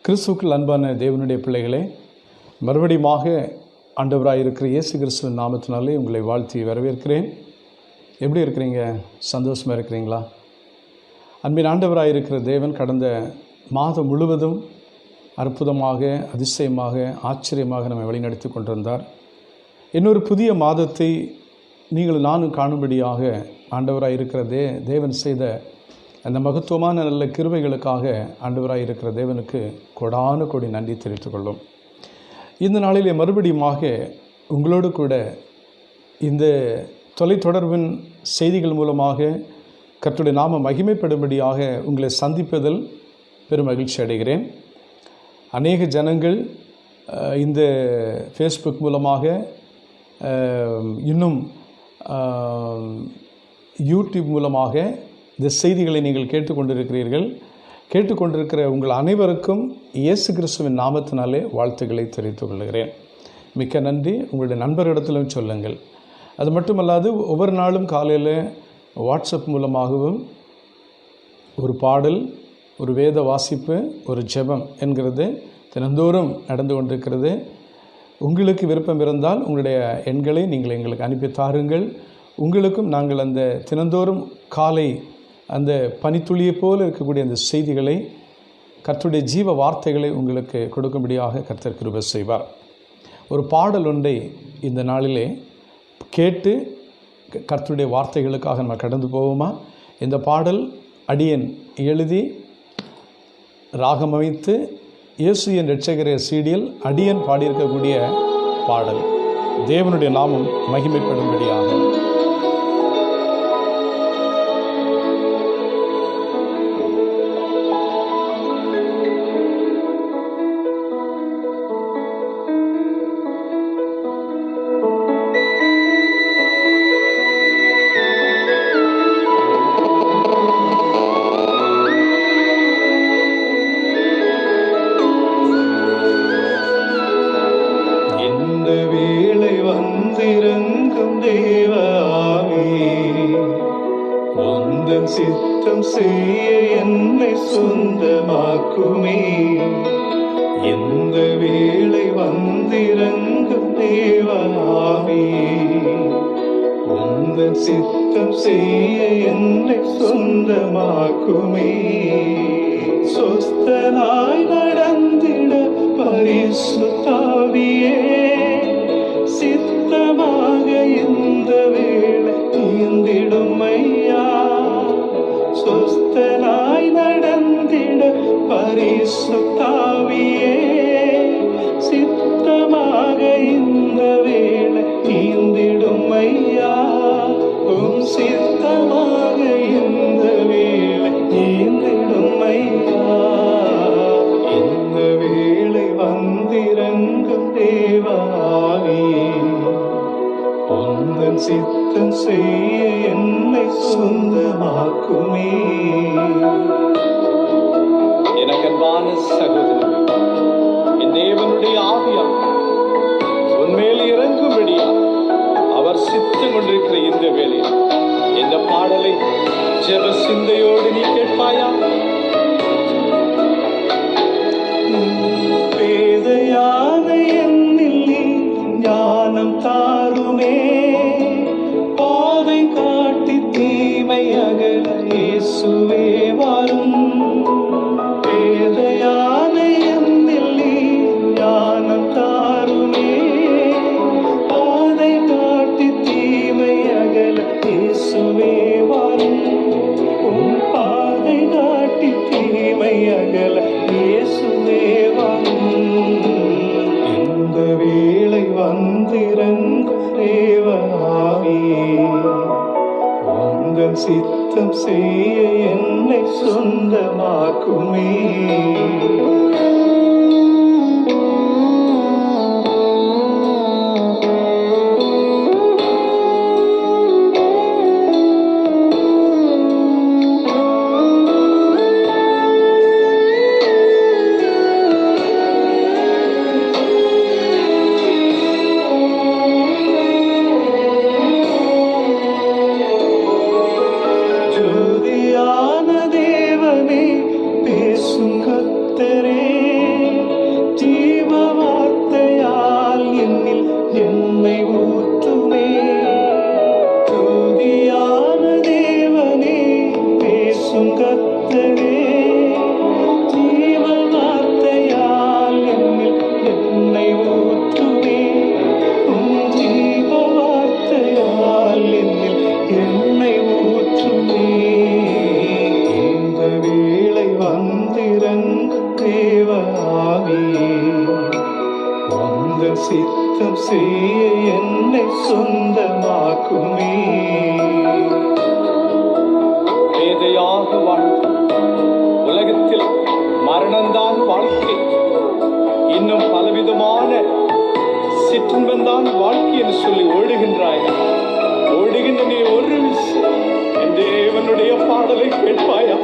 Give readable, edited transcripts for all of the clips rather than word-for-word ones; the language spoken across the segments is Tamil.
கிறிஸ்துவுக்குள் அன்பான தேவனுடைய பிள்ளைகளே, மறுபடியுமாக ஆண்டவராக இருக்கிற இயேசு கிறிஸ்துவின் நாமத்தினாலே உங்களை வாழ்த்தி வரவேற்கிறேன். எப்படி இருக்கிறீங்க? சந்தோஷமாக இருக்கிறீங்களா? அன்பின் ஆண்டவராக இருக்கிற தேவன் கடந்த மாதம் முழுவதும் அற்புதமாக, அதிசயமாக, ஆச்சரியமாக நம்மை வழிநடத்தி கொண்டிருந்தார். இன்னொரு புதிய மாதத்தை நீங்கள் நானும் காணும்படியாக ஆண்டவராக இருக்கிற தேவன் செய்த அந்த மகத்துவமான நல்ல கிருபைகளுக்காக ஆண்டவராக இருக்கிற தேவனுக்கு கொடான கொடி நன்றி தெரிவித்துக் கொள்ளும். இந்த நாளிலே மறுபடியுமாக உங்களோடு கூட இந்த தொலைத்தொடர்பின் செய்திகள் மூலமாக கர்த்தருடைய நாம மகிமைப்படும்படியாக உங்களை சந்திப்பதில் பெரும் மகிழ்ச்சி அடைகிறேன். அநேக ஜனங்கள் இந்த ஃபேஸ்புக் மூலமாக, இன்னும் யூடியூப் மூலமாக இந்த செய்திகளை நீங்கள் கேட்டுக்கொண்டிருக்கிற உங்கள் அனைவருக்கும் இயேசு கிறிஸ்துவின் நாமத்தினாலே வாழ்த்துக்களை தெரிவித்துக் கொள்கிறேன். மிக்க நன்றி. உங்களுடைய நண்பரிடத்திலும் சொல்லுங்கள். அது மட்டுமல்லாது ஒவ்வொரு நாளும் காலையில் வாட்ஸ்அப் மூலமாகவும் ஒரு பாடல், ஒரு வேத வாசிப்பு, ஒரு ஜெபம் என்கிறது தினந்தோறும் நடந்து கொண்டிருக்கிறது. உங்களுக்கு விருப்பம் இருந்தால் உங்களுடைய எண்களை நீங்கள் எங்களுக்கு அனுப்பி தாருங்கள். உங்களுக்கும் நாங்கள் அந்த தினந்தோறும் காலை அந்த பனித்துளியை போல் இருக்கக்கூடிய அந்த செய்திகளை, கர்த்தருடைய ஜீவ வார்த்தைகளை உங்களுக்கு கொடுக்கும்படியாக கர்த்தர் கிருபை செய்வார். ஒரு பாடல் ஒன்றை இந்த நாளிலே கேட்டு கர்த்தருடைய வார்த்தைகளுக்காக நம்ம கடந்து போவோமா? இந்த பாடல் அடியன் எழுதி ராகம் அமைத்து இயேசு என் இரட்சகரே சீடியில் அடியன் பாடியிருக்கக்கூடிய பாடல். தேவனுடைய நாமம் மகிமைப்படும்படியாக. சித்தம் செய்ய என்னை சொந்தமாக்குமே. எந்த வேளை வந்திறங்கும் தேவனாவே, உந்தன் சித்தம் செய்ய என்னை சொந்தமாக்குமே. சொஸ்தனாய் நடந்திட பரிசுத்தாவியே, சித்தமாக இந்த வேளை தீர்ந்திடும் ஐயா. சொஸ்தனாய் நடந்திட பரிசுத்தாவியே, சித்தமாக இந்த வேளை தீர்ந்திடும் ஐயா. உம் சித்தமாக இந்த வேளை தீர்ந்திடும் ஐயா. இந்த வேளை வந்திறங்கும் தேவாவே, உந்தன் சித்தம் செய்ய என்னை சொந்தமாக்குமே. எனக்கன்பான சகோதரர், என் தேவனுடைய ஆவியார் உன்மேல் இறங்கும்படியா அவர் சித்தம் கொண்டிருக்கிற இந்த வேளையில் இந்த பாடலை ஜெப சிந்தையோடு நீ கேட்பாயா? பேதையான என்னில் ஞானம் தாருமே, பாதை காட்டி தீமை அகல இயேசுவே வாரும். பேதையான என்னில் ஞானம் தாருமே, பாதை காட்டி தீமை அகல இயேசுவே வாரும். உம் பாதை காட்டி தீமை அகல இயேசுவே வாரும். இந்த வேளை வந்திறங்கும் தேவனாவே, உந்தன் சித்தம் செய்ய என்னை சொந்தமாக்குமே. ஜோதியான தேவனே, பேசும் கர்த்தரே, தேவ ஆவியே, உந்தன் சித்தம் செய்ய என்னை சொந்தமாக்குமே. வேதையாக வாழ்க்கை, உலகத்தில் மரணம்தான் வாழ்க்கை, இன்னும் பலவிதமான சிற்றின்பந்தான் வாழ்க்கை என்று சொல்லி ஓடுகின்றாய். ஓடுகின்ற நீ ஒரு விஷயம் என் தேவனுடைய பாடலை கேட்பாயா?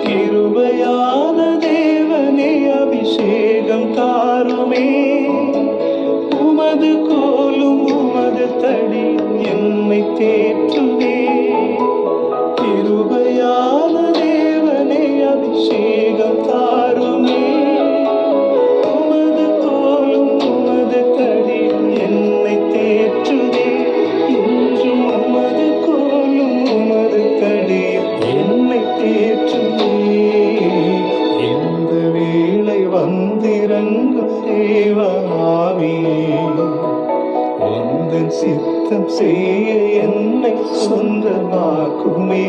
கிருபையான தேவனே அபிஷேகம் தாருமே, உமது கோலும் உமது தடி என்னை தேற்றுமே. கிருபையான தேவனே அபிஷேகம் தாருமே, உமது கோலும் உமது தடி என்னை தேற்றுமே. இன்றும் உமது கோலும் உமது தடி என்னை தேற்றுமே. இந்த வேளை வந்திறங்கும் தேவ ஆவியே, உந்தன் சித்தம் செய்ய என்னை சொந்தமாக்குமே.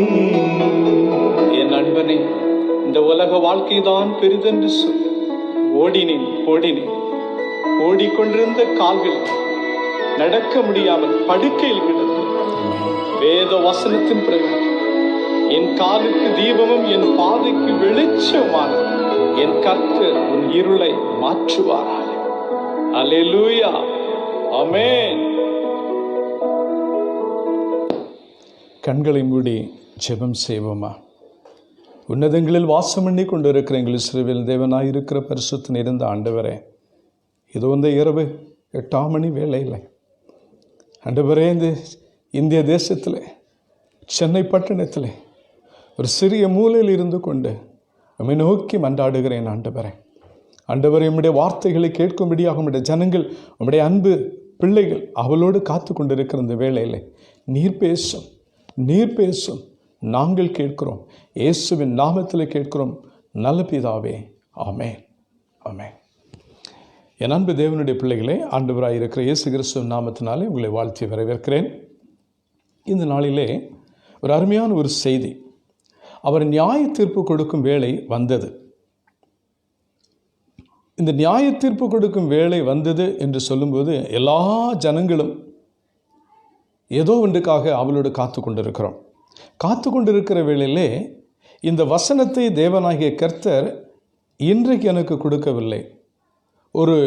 என் நண்பனே, இந்த உலக வாழ்க்கைதான் பெரிதென்று சொல். ஓடினேன் ஓடிக்கொண்டிருந்த கால்கள் நடக்க முடியாமல் படுக்கையில் கிடந்து வேத வசனத்தின் பிரகாரம் என் காலுக்கு தீபமும் என் பாதைக்கு வெளிச்சமான என் கர்த்தர் உன் இருளை மாற்றுவாராக. அல்லேலூயா, ஆமென். கண்களை மூடி ஜெபம் செய்வோமா? உன்னதங்களில் வாசம் பண்ணி கொண்டிருக்கிற எங்கள் இஸ்ரவேல் தேவனாயிருக்கிற பரிசுத்த நிறைந்த ஆண்டவரே, இது வந்து இரவு 8 மணி வேளையில் ஆண்டவரே, இந்த இந்திய தேசத்தில் சென்னை பட்டணத்தில் ஒரு சிறிய மூலையில் இருந்து கொண்டு நம்மை நோக்கி மன்றாடுகிறேன் ஆண்டவரே. ஆண்டவரே, உம்முடைய வார்த்தைகளை கேட்கும்படியாக உம்முடைய ஜனங்கள், உம்முடைய அன்பு பிள்ளைகள் அவளோடு காத்து கொண்டிருக்கிற இந்த வேளையில் நீர் பேசும் நாங்கள் கேட்கிறோம். இயேசுவின் நாமத்தில் கேட்கிறோம் நல்ல பிதாவே, ஆமென், ஆமென். என் அன்பு தேவனுடைய பிள்ளைகளே, ஆண்டவராக இருக்கிற இயேசு கிறிஸ்துவின் நாமத்தினாலே உங்களை வாழ்த்தி வரவேற்கிறேன். இந்த நாளிலே ஒரு அருமையான ஒரு செய்தி. அவர் நியாய தீர்ப்பு கொடுக்கும் வேளை வந்தது. இந்த நியாய தீர்ப்பு கொடுக்கும் வேளை வந்தது என்று சொல்லும்போது எல்லா ஜனங்களும் ஏதோ ஒன்றுக்காக அவளோடு காத்து கொண்டிருக்கிறோம். காத்து கொண்டிருக்கிற வேளையிலே இந்த வசனத்தை தேவனாகிய கர்த்தர் இன்றைக்கு எனக்கு கொடுக்கவில்லை. ஒரு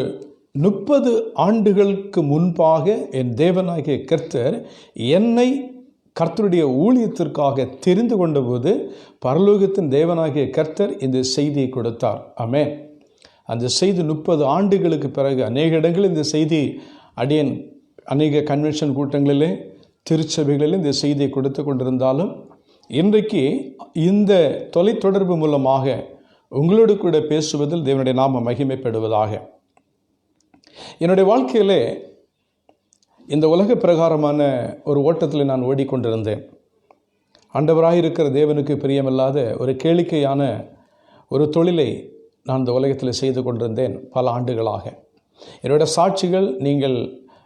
30 ஆண்டுகளுக்கு முன்பாக என் தேவனாகிய கர்த்தர் என்னை கர்த்தருடைய ஊழியத்திற்காக தெரிந்து கொண்டபோது பரலோகத்தின் தேவனாகிய கர்த்தர் இந்த செய்தியை கொடுத்தார். ஆமென். அந்த செய்தி 30 ஆண்டுகளுக்கு பிறகு அநேக இடங்களில் இந்த செய்தி அடியேன் அநேக கன்வென்ஷன் கூட்டங்களிலே திருச்சபைகளில் இந்த செய்தியை கொடுத்து கொண்டிருந்தாலும் இன்றைக்கு இந்த தொலைத்தொடர்பு மூலமாக உங்களோடு கூட பேசுவதில் தேவனுடைய நாம மகிமைப்படுவதாக. என்னுடைய வாழ்க்கையிலே இந்த உலக பிரகாரமான ஒரு ஓட்டத்தில் நான் ஓடிக்கொண்டிருந்தேன். ஆண்டவராயிருக்கிற தேவனுக்கு பிரியமில்லாத ஒரு கேளிக்கையான ஒரு தொழிலை நான் இந்த உலகத்தில் செய்து கொண்டிருந்தேன் பல ஆண்டுகளாக. என்னோட சாட்சிகள் நீங்கள்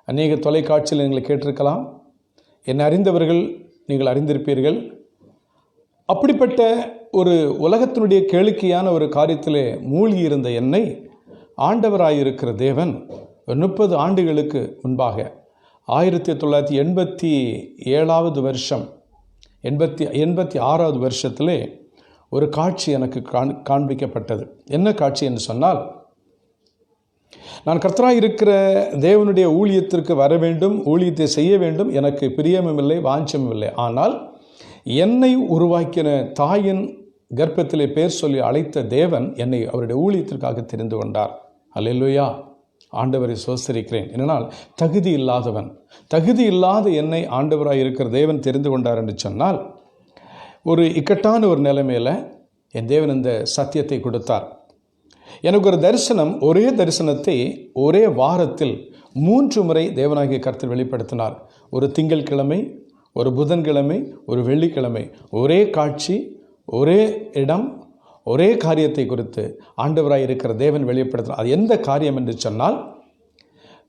அநேக தொலைக்காட்சியில் நீங்கள் கேட்டிருக்கலாம். என்னை அறிந்தவர்கள் நீங்கள் அறிந்திருப்பீர்கள். அப்படிப்பட்ட ஒரு உலகத்தினுடைய கேளிக்கையான ஒரு காரியத்திலே மூழ்கி இருந்த என்னை ஆண்டவராயிருக்கிற தேவன் 30 ஆண்டுகளுக்கு முன்பாக 1987 வருஷம் 86வது வருஷத்திலே ஒரு காட்சி எனக்கு காண்பிக்கப்பட்டது. என்ன காட்சி என்று சொன்னால், நான் கர்த்தராய் இருக்கிற தேவனுடைய ஊழியத்திற்கு வர வேண்டும், ஊழியத்தை செய்ய வேண்டும், எனக்கு பிரியமும் இல்லை, வாஞ்சமும் இல்லை. ஆனால் என்னை உருவாக்கின தாயின் கர்ப்பத்திலே பேர் சொல்லி அழைத்த தேவன் என்னை அவருடைய ஊழியத்திற்காக தெரிந்து கொண்டார். அல்லேலூயா, ஆண்டவரை சோஸ்தரிக்கிறேன். என்னால் தகுதி இல்லாத என்னை ஆண்டவராய் இருக்கிற தேவன் தெரிந்து கொண்டார் என்று சொன்னால், ஒரு இக்கட்டான ஒரு நிலைமையில் என் தேவன் இந்த சத்தியத்தை கொடுத்தார். எனக்கு ஒரு தரிசனம், ஒரே தரிசனத்தை ஒரே வாரத்தில் 3 முறை தேவனாகிய கர்த்தர் வெளிப்படுத்தினார். ஒரு திங்கட்கிழமை, ஒரு புதன்கிழமை, ஒரு வெள்ளிக்கிழமை. ஒரே காட்சி, ஒரே இடம், ஒரே காரியத்தை குறித்து ஆண்டவராய் இருக்கிற தேவன் வெளிப்படுத்தினார். அது எந்த காரியம் என்று சொன்னால்,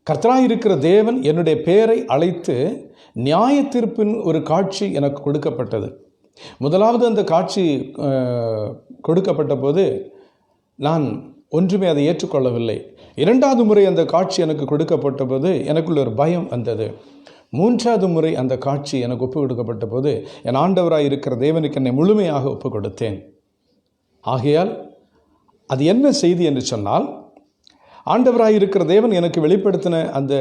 கர்த்தராய் இருக்கிற தேவன் என்னுடைய பெயரை அழைத்து நியாய தீர்ப்பின் ஒரு காட்சி எனக்கு கொடுக்கப்பட்டது. முதலாவது அந்த காட்சி கொடுக்கப்பட்ட போது நான் ஒன்றுமே அதை ஏற்றுக்கொள்ளவில்லை. 2வது முறை அந்த காட்சி எனக்கு கொடுக்கப்பட்ட போது எனக்குள்ள ஒரு பயம் வந்தது. 3வது முறை அந்த காட்சி எனக்கு ஒப்பு கொடுக்கப்பட்ட போது என் ஆண்டவராய் இருக்கிற தேவனுக்கு என்னை முழுமையாக ஒப்பு கொடுத்தேன். ஆகையால் அது என்ன செய்தி என்று சொன்னால், ஆண்டவராய் இருக்கிற தேவன் எனக்கு வெளிப்படுத்தின அந்த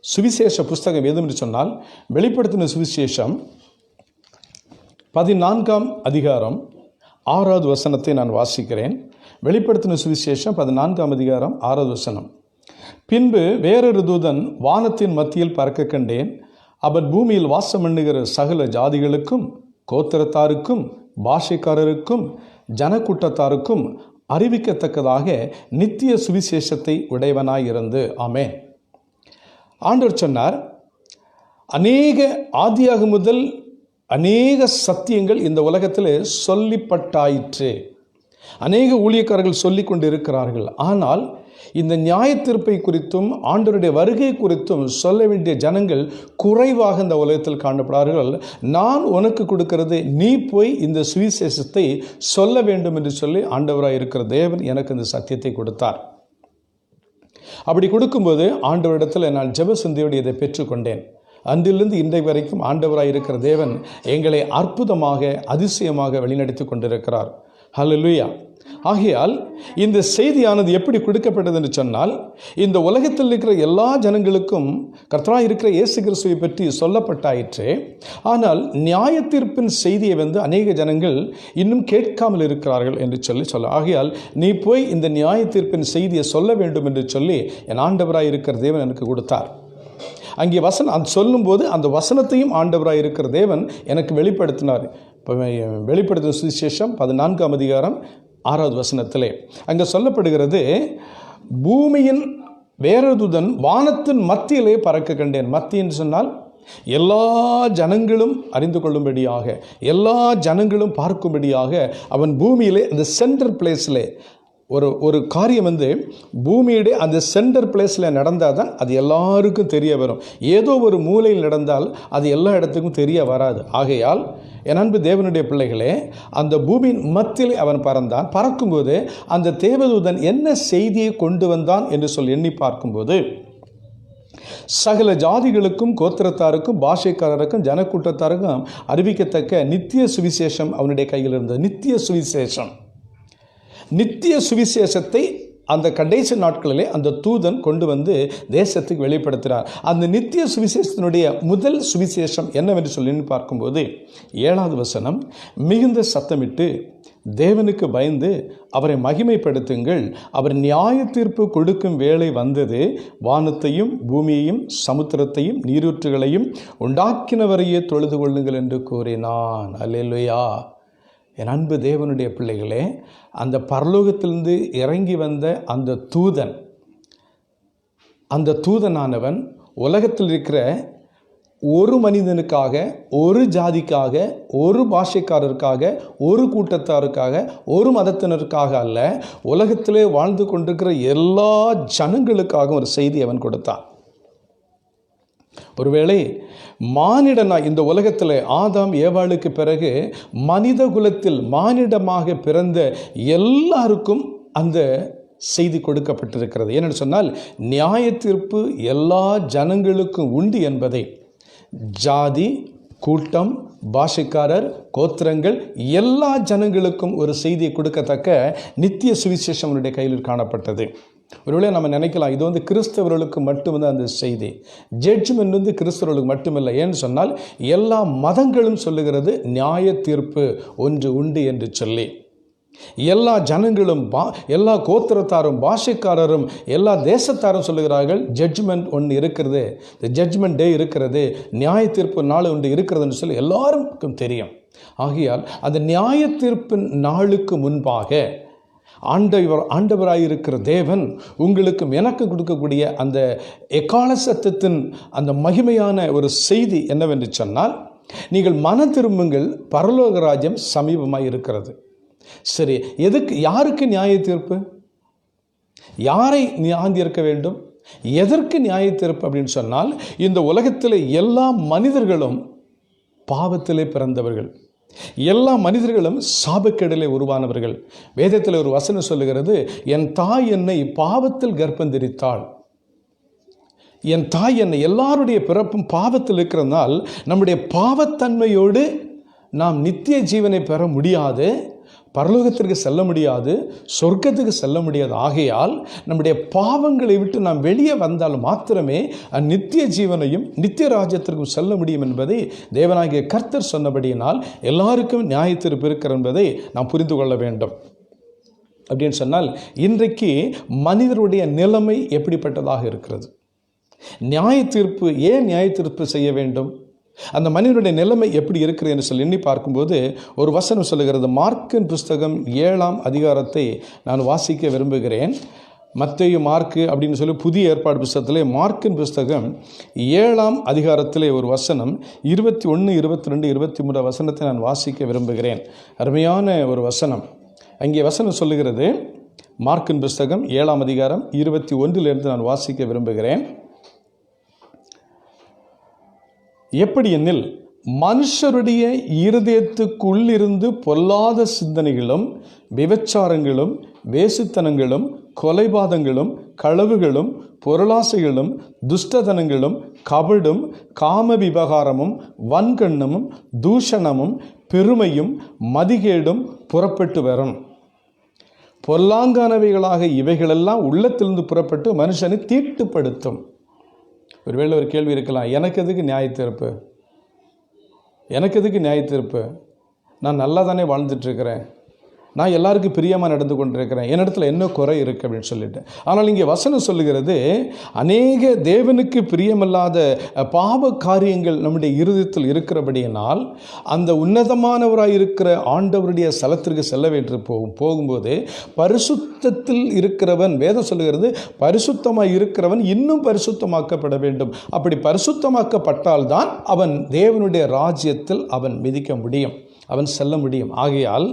சுவிசேஷ புஸ்தகம் எது என்று சொன்னால், வெளிப்படுத்தின சுவிசேஷம் 14ஆம் அதிகாரம் 6வது வசனத்தை நான் வாசிக்கிறேன். வெளிப்படுத்தின சுவிசேஷம் 14ஆம் அதிகாரம் 6வது வசனம். பின்பு வேறொரு தூதன் வானத்தின் மத்தியில் பறக்க கண்டேன். அவன் பூமியில் வாசம் பண்ணுகிற சகல ஜாதிகளுக்கும், கோத்திரத்தாருக்கும், பாஷைக்காரருக்கும், ஜனக்கூட்டத்தாருக்கும் அறிவிக்கத்தக்கதாக நித்திய சுவிசேஷத்தை உடையவனாயிருந்து. ஆமென். ஆண்டவர் சொன்னார், அநேக ஆதியாகமம் முதல் அநேக சத்தியங்கள் இந்த உலகத்தில் சொல்லிப்பட்டாயிற்று. அநேக ஊழியக்காரர்கள் சொல்லி கொண்டு இருக்கிறார்கள். ஆனால் இந்த நியாயத்தீர்ப்பை குறித்தும் ஆண்டவருடைய வருகை குறித்தும் சொல்ல வேண்டிய ஜனங்கள் குறைவாக இந்த உலகத்தில் காணப்படுகிறார்கள். நான் உனக்கு கொடுக்கிறது, நீ போய் இந்த சுவிசேஷத்தை சொல்ல வேண்டும் என்று சொல்லி ஆண்டவராக இருக்கிற தேவன் எனக்கு இந்த சத்தியத்தை கொடுத்தார். அப்படி கொடுக்கும்போது ஆண்டவரிடத்தில் நான் ஜெப சிந்தையோடு இதை பெற்றுக்கொண்டேன். அன்றிலிருந்து இன்றைக்கு வரைக்கும் ஆண்டவராக இருக்கிற தேவன் எங்களை அற்புதமாக அதிசயமாக வழிநடத்தி கொண்டிருக்கிறார். ஹல்லேலூயா. ஆகையால் இந்த செய்தியானது எப்படி கொடுக்கப்பட்டது என்று சொன்னால், இந்த உலகத்தில் இருக்கிற எல்லா ஜனங்களுக்கும் கர்த்தராய் இருக்கிற இயேசு கிறிஸ்துவை பற்றி சொல்லப்பட்டாயிற்று. ஆனால் நியாயத்தீர்ப்பின் செய்தியை அநேக ஜனங்கள் இன்னும் கேட்காமல் இருக்கிறார்கள் என்று சொல்ல, ஆகையால் நீ போய் இந்த நியாயத்தீர்ப்பின் செய்தியை சொல்ல வேண்டும் என்று சொல்லி என் ஆண்டவராய் இருக்கிற தேவன் எனக்கு கொடுத்தார். அங்கே அது சொல்லும்போது அந்த வசனத்தையும் ஆண்டவராய் இருக்கிற தேவன் எனக்கு வெளிப்படுத்தினார். வெளிப்படுத்தின சுவிசேஷம் 14ஆம் அதிகாரம் 6வது வசனத்திலே அங்கே சொல்லப்படுகிறது, பூமியின் வேறொரு தூதன் வானத்தின் மத்தியிலே பறக்க கண்டேன். மத்தின்னு சொன்னால் எல்லா ஜனங்களும் அறிந்து கொள்ளும்படியாக, எல்லா ஜனங்களும் பார்க்கும்படியாக அவன் பூமியிலே அந்த சென்டர் பிளேஸில் ஒரு காரியம் பூமியுடைய அந்த சென்டர் பிளேஸில் நடந்தால் தான் அது எல்லாருக்கும் தெரிய வரும். ஏதோ ஒரு மூலையில் நடந்தால் அது எல்லா இடத்துக்கும் தெரிய வராது. ஆகையால் என் அன்பு தேவனுடைய பிள்ளைகளே, அந்த பூமியின் மத்தியில் அவன் பறந்தான். பறக்கும்போது அந்த தேவதூதன் என்ன செய்தியை கொண்டு வந்தான் என்று சொல்லி எண்ணி பார்க்கும்போது, சகல ஜாதிகளுக்கும், கோத்திரத்தாருக்கும், பாஷைக்காரருக்கும், ஜனக்கூட்டத்தாருக்கும் அறிவிக்கத்தக்க நித்திய சுவிசேஷம் அவனுடைய கையில் இருந்தது. நித்திய சுவிசேஷம், நித்திய சுவிசேஷத்தை அந்த கடைசி நாட்களிலே அந்த தூதன் கொண்டு தேசத்துக்கு வெளிப்படுத்தினார். அந்த நித்திய சுவிசேஷத்தினுடைய முதல் சுவிசேஷம் என்னவென்று சொல்லி பார்க்கும்போது 7வது வசனம், மிகுந்த சத்தமிட்டு தேவனுக்கு பயந்து அவரை மகிமைப்படுத்துங்கள், அவர் நியாய தீர்ப்பு கொடுக்கும் வேளை வந்தது, வானத்தையும் பூமியையும் சமுத்திரத்தையும் நீரூற்றுகளையும் உண்டாக்கினவரையே தொழுது கொள்ளுங்கள் என்று கூறினான். அல்லேலூயா. என் அன்பு தேவனுடைய பிள்ளைகளே, அந்த பரலோகத்திலிருந்து இறங்கி வந்த அந்த தூதனானவன் உலகத்தில் இருக்கிற ஒரு மனிதனுக்காக, ஒரு ஜாதிக்காக, ஒரு பாஷைக்காரருக்காக, ஒரு கூட்டத்தாருக்காக, ஒரு மதத்தினருக்காக அல்ல, உலகத்திலே வாழ்ந்து கொண்டிருக்கிற எல்லா ஜனங்களுக்காக ஒரு செய்தி அவன் கொடுத்தான். ஒருவேளை மானிடனாய் இந்த உலகத்தில் ஆதாம் ஏவாளுக்கு பிறகு மனித குலத்தில் மானிடமாக பிறந்த எல்லாருக்கும் அந்த செய்தி கொடுக்கப்பட்டிருக்கிறது. ஏனென்று சொன்னால், நியாய தீர்ப்பு எல்லா ஜனங்களுக்கும் உண்டு என்பதை ஜாதி, கூட்டம், பாஷைக்காரர், கோத்திரங்கள் எல்லா ஜனங்களுக்கும் ஒரு செய்தியை கொடுக்கத்தக்க நித்திய சுவிசேஷம் அவருடைய கையில் காணப்பட்டது. ஒருவேளை நம்ம நினைக்கலாம், இது கிறிஸ்தவர்களுக்கு மட்டும்தான் அந்த செய்தி. ஜட்ஜ்மெண்ட் கிறிஸ்தவர்களுக்கு மட்டுமில்லை. ஏன்னு சொன்னால், எல்லா மதங்களும் சொல்லுகிறது நியாய தீர்ப்பு ஒன்று உண்டு என்று சொல்லி. எல்லா ஜனங்களும், எல்லா கோத்திரத்தாரும், பாஷைக்காரரும், எல்லா தேசத்தாரும் சொல்லுகிறார்கள் ஜட்ஜ்மெண்ட் ஒன்று இருக்கிறது, ஜட்ஜ்மெண்ட் டே இருக்கிறது, நியாய தீர்ப்பு நாள் ஒன்று இருக்கிறதுன்னு சொல்லி எல்லாருக்கும் தெரியும். ஆகையால் அந்த நியாய தீர்ப்பின் நாளுக்கு முன்பாக ஆண்டவராயிருக்கிற தேவன் உங்களுக்கும் எனக்கு கொடுக்கக்கூடிய அந்த எக்கால சத்தத்தின் அந்த மகிமையான ஒரு செய்தி என்னவென்று சொன்னால், நீங்கள் மனம் திரும்புங்கள், பரலோக ராஜ்யம் சமீபமாக இருக்கிறது. சரி, யாருக்கு நியாய தீர்ப்பு? யாரை நியாயந்திருக்க வேண்டும்? எதற்கு நியாய தீர்ப்பு அப்படின்னு சொன்னால், இந்த உலகத்தில் எல்லா மனிதர்களும் பாவத்திலே பிறந்தவர்கள். எல்லா மனிதர்களும் சாபக்கேடிலே உருவானவர்கள். வேதத்தில் ஒரு வசனம் சொல்லுகிறது, என் தாய் என்னை பாவத்தில் கர்ப்பம் தரித்தாள். என் தாய் என்னை, எல்லாருடைய பிறப்பும் பாவத்தில் இருக்கிறதுனால் நம்முடைய பாவத்தன்மையோடு நாம் நித்திய ஜீவனை பெற முடியாது, பரலோகத்திற்கு செல்ல முடியாது, சொர்க்கத்துக்கு செல்ல முடியாது. ஆகையால் நம்முடைய பாவங்களை விட்டு நாம் வெளியே வந்தால் மாத்திரமே நித்திய ஜீவனையும் நித்திய ராஜ்யத்திற்கும் செல்ல முடியும் என்பதை தேவனாகிய கர்த்தர் சொன்னபடியினால் எல்லாருக்கும் நியாய தீர்ப்பு இருக்கிற என்பதை நாம் புரிந்து கொள்ள வேண்டும். அப்படின்னு சொன்னால் இன்றைக்கு மனிதருடைய நிலைமை எப்படிப்பட்டதாக இருக்கிறது? நியாய தீர்ப்பு, ஏன் நியாய தீர்ப்பு செய்ய வேண்டும்? அந்த மனிதனுடைய நிலைமை எப்படி இருக்கிறது என்று சொல்லி எண்ணி பார்க்கும்போது ஒரு வசனம் சொல்லுகிறது. மார்க்கின் புஸ்தகம் 7ஆம் அதிகாரத்தை நான் வாசிக்க விரும்புகிறேன். மத்தேயு, மார்க்கு அப்படின்னு சொல்லி புதிய ஏற்பாடு புஸ்தகத்திலே மார்க்கின் புஸ்தகம் 7ஆம் அதிகாரத்திலே ஒரு வசனம் 21, 22, 23 வசனத்தை நான் வாசிக்க விரும்புகிறேன். அருமையான ஒரு வசனம். அங்கே வசனம் சொல்லுகிறது, மார்க்கின் புஸ்தகம் 7ஆம் அதிகாரம் 21 நான் வாசிக்க விரும்புகிறேன். எப்படி எனில், மனுஷருடைய இருதயத்துக்குள்ளிருந்து பொல்லாத சிந்தனைகளும் விபச்சாரங்களும் வேசித்தனங்களும் கொலைபாதங்களும் களவுகளும் பொருளாசைகளும் துஷ்டதனங்களும் கபடும் காம விவகாரமும் வன்கண்ணமும் தூஷணமும் பெருமையும் மதிகேடும் புறப்பட்டு வரும். பொல்லாங்கானவைகளாக இவைகளெல்லாம் உள்ளத்திலிருந்து புறப்பட்டு மனுஷனை தீட்டுப்படுத்தும். ஒருவேளை ஒரு கேள்வி இருக்கலாம், எனக்கு எதுக்கு நியாய தீர்ப்பு? எனக்கு எதுக்கு நியாய தீர்ப்பு? நான் நல்லா தானே வாழ்ந்துட்டுருக்கிறேன், நான் எல்லாருக்கும் பிரியமாக நடந்து கொண்டிருக்கிறேன், என்னிடத்துல என்ன குறை இருக்குது அப்படின்னு சொல்லிட்டு. ஆனால் இங்கே வசனம் சொல்லுகிறது, அநேக தேவனுக்கு பிரியமில்லாத பாவ காரியங்கள் நம்முடைய இருதயத்தில் இருக்கிறபடியினால் அந்த உன்னதமானவராக இருக்கிற ஆண்டவருடைய ஸ்தலத்திற்கு செல்ல வேண்டி போகும்போது பரிசுத்தத்தில் இருக்கிறவன், வேதம் சொல்லுகிறது, பரிசுத்தமாக இருக்கிறவன் இன்னும் பரிசுத்தமாக்கப்பட வேண்டும். அப்படி பரிசுத்தமாக்கப்பட்டால்தான் அவன் தேவனுடைய ராஜ்யத்தில் அவன் மிதிக்க முடியும், அவன் செல்ல முடியும். ஆகையால்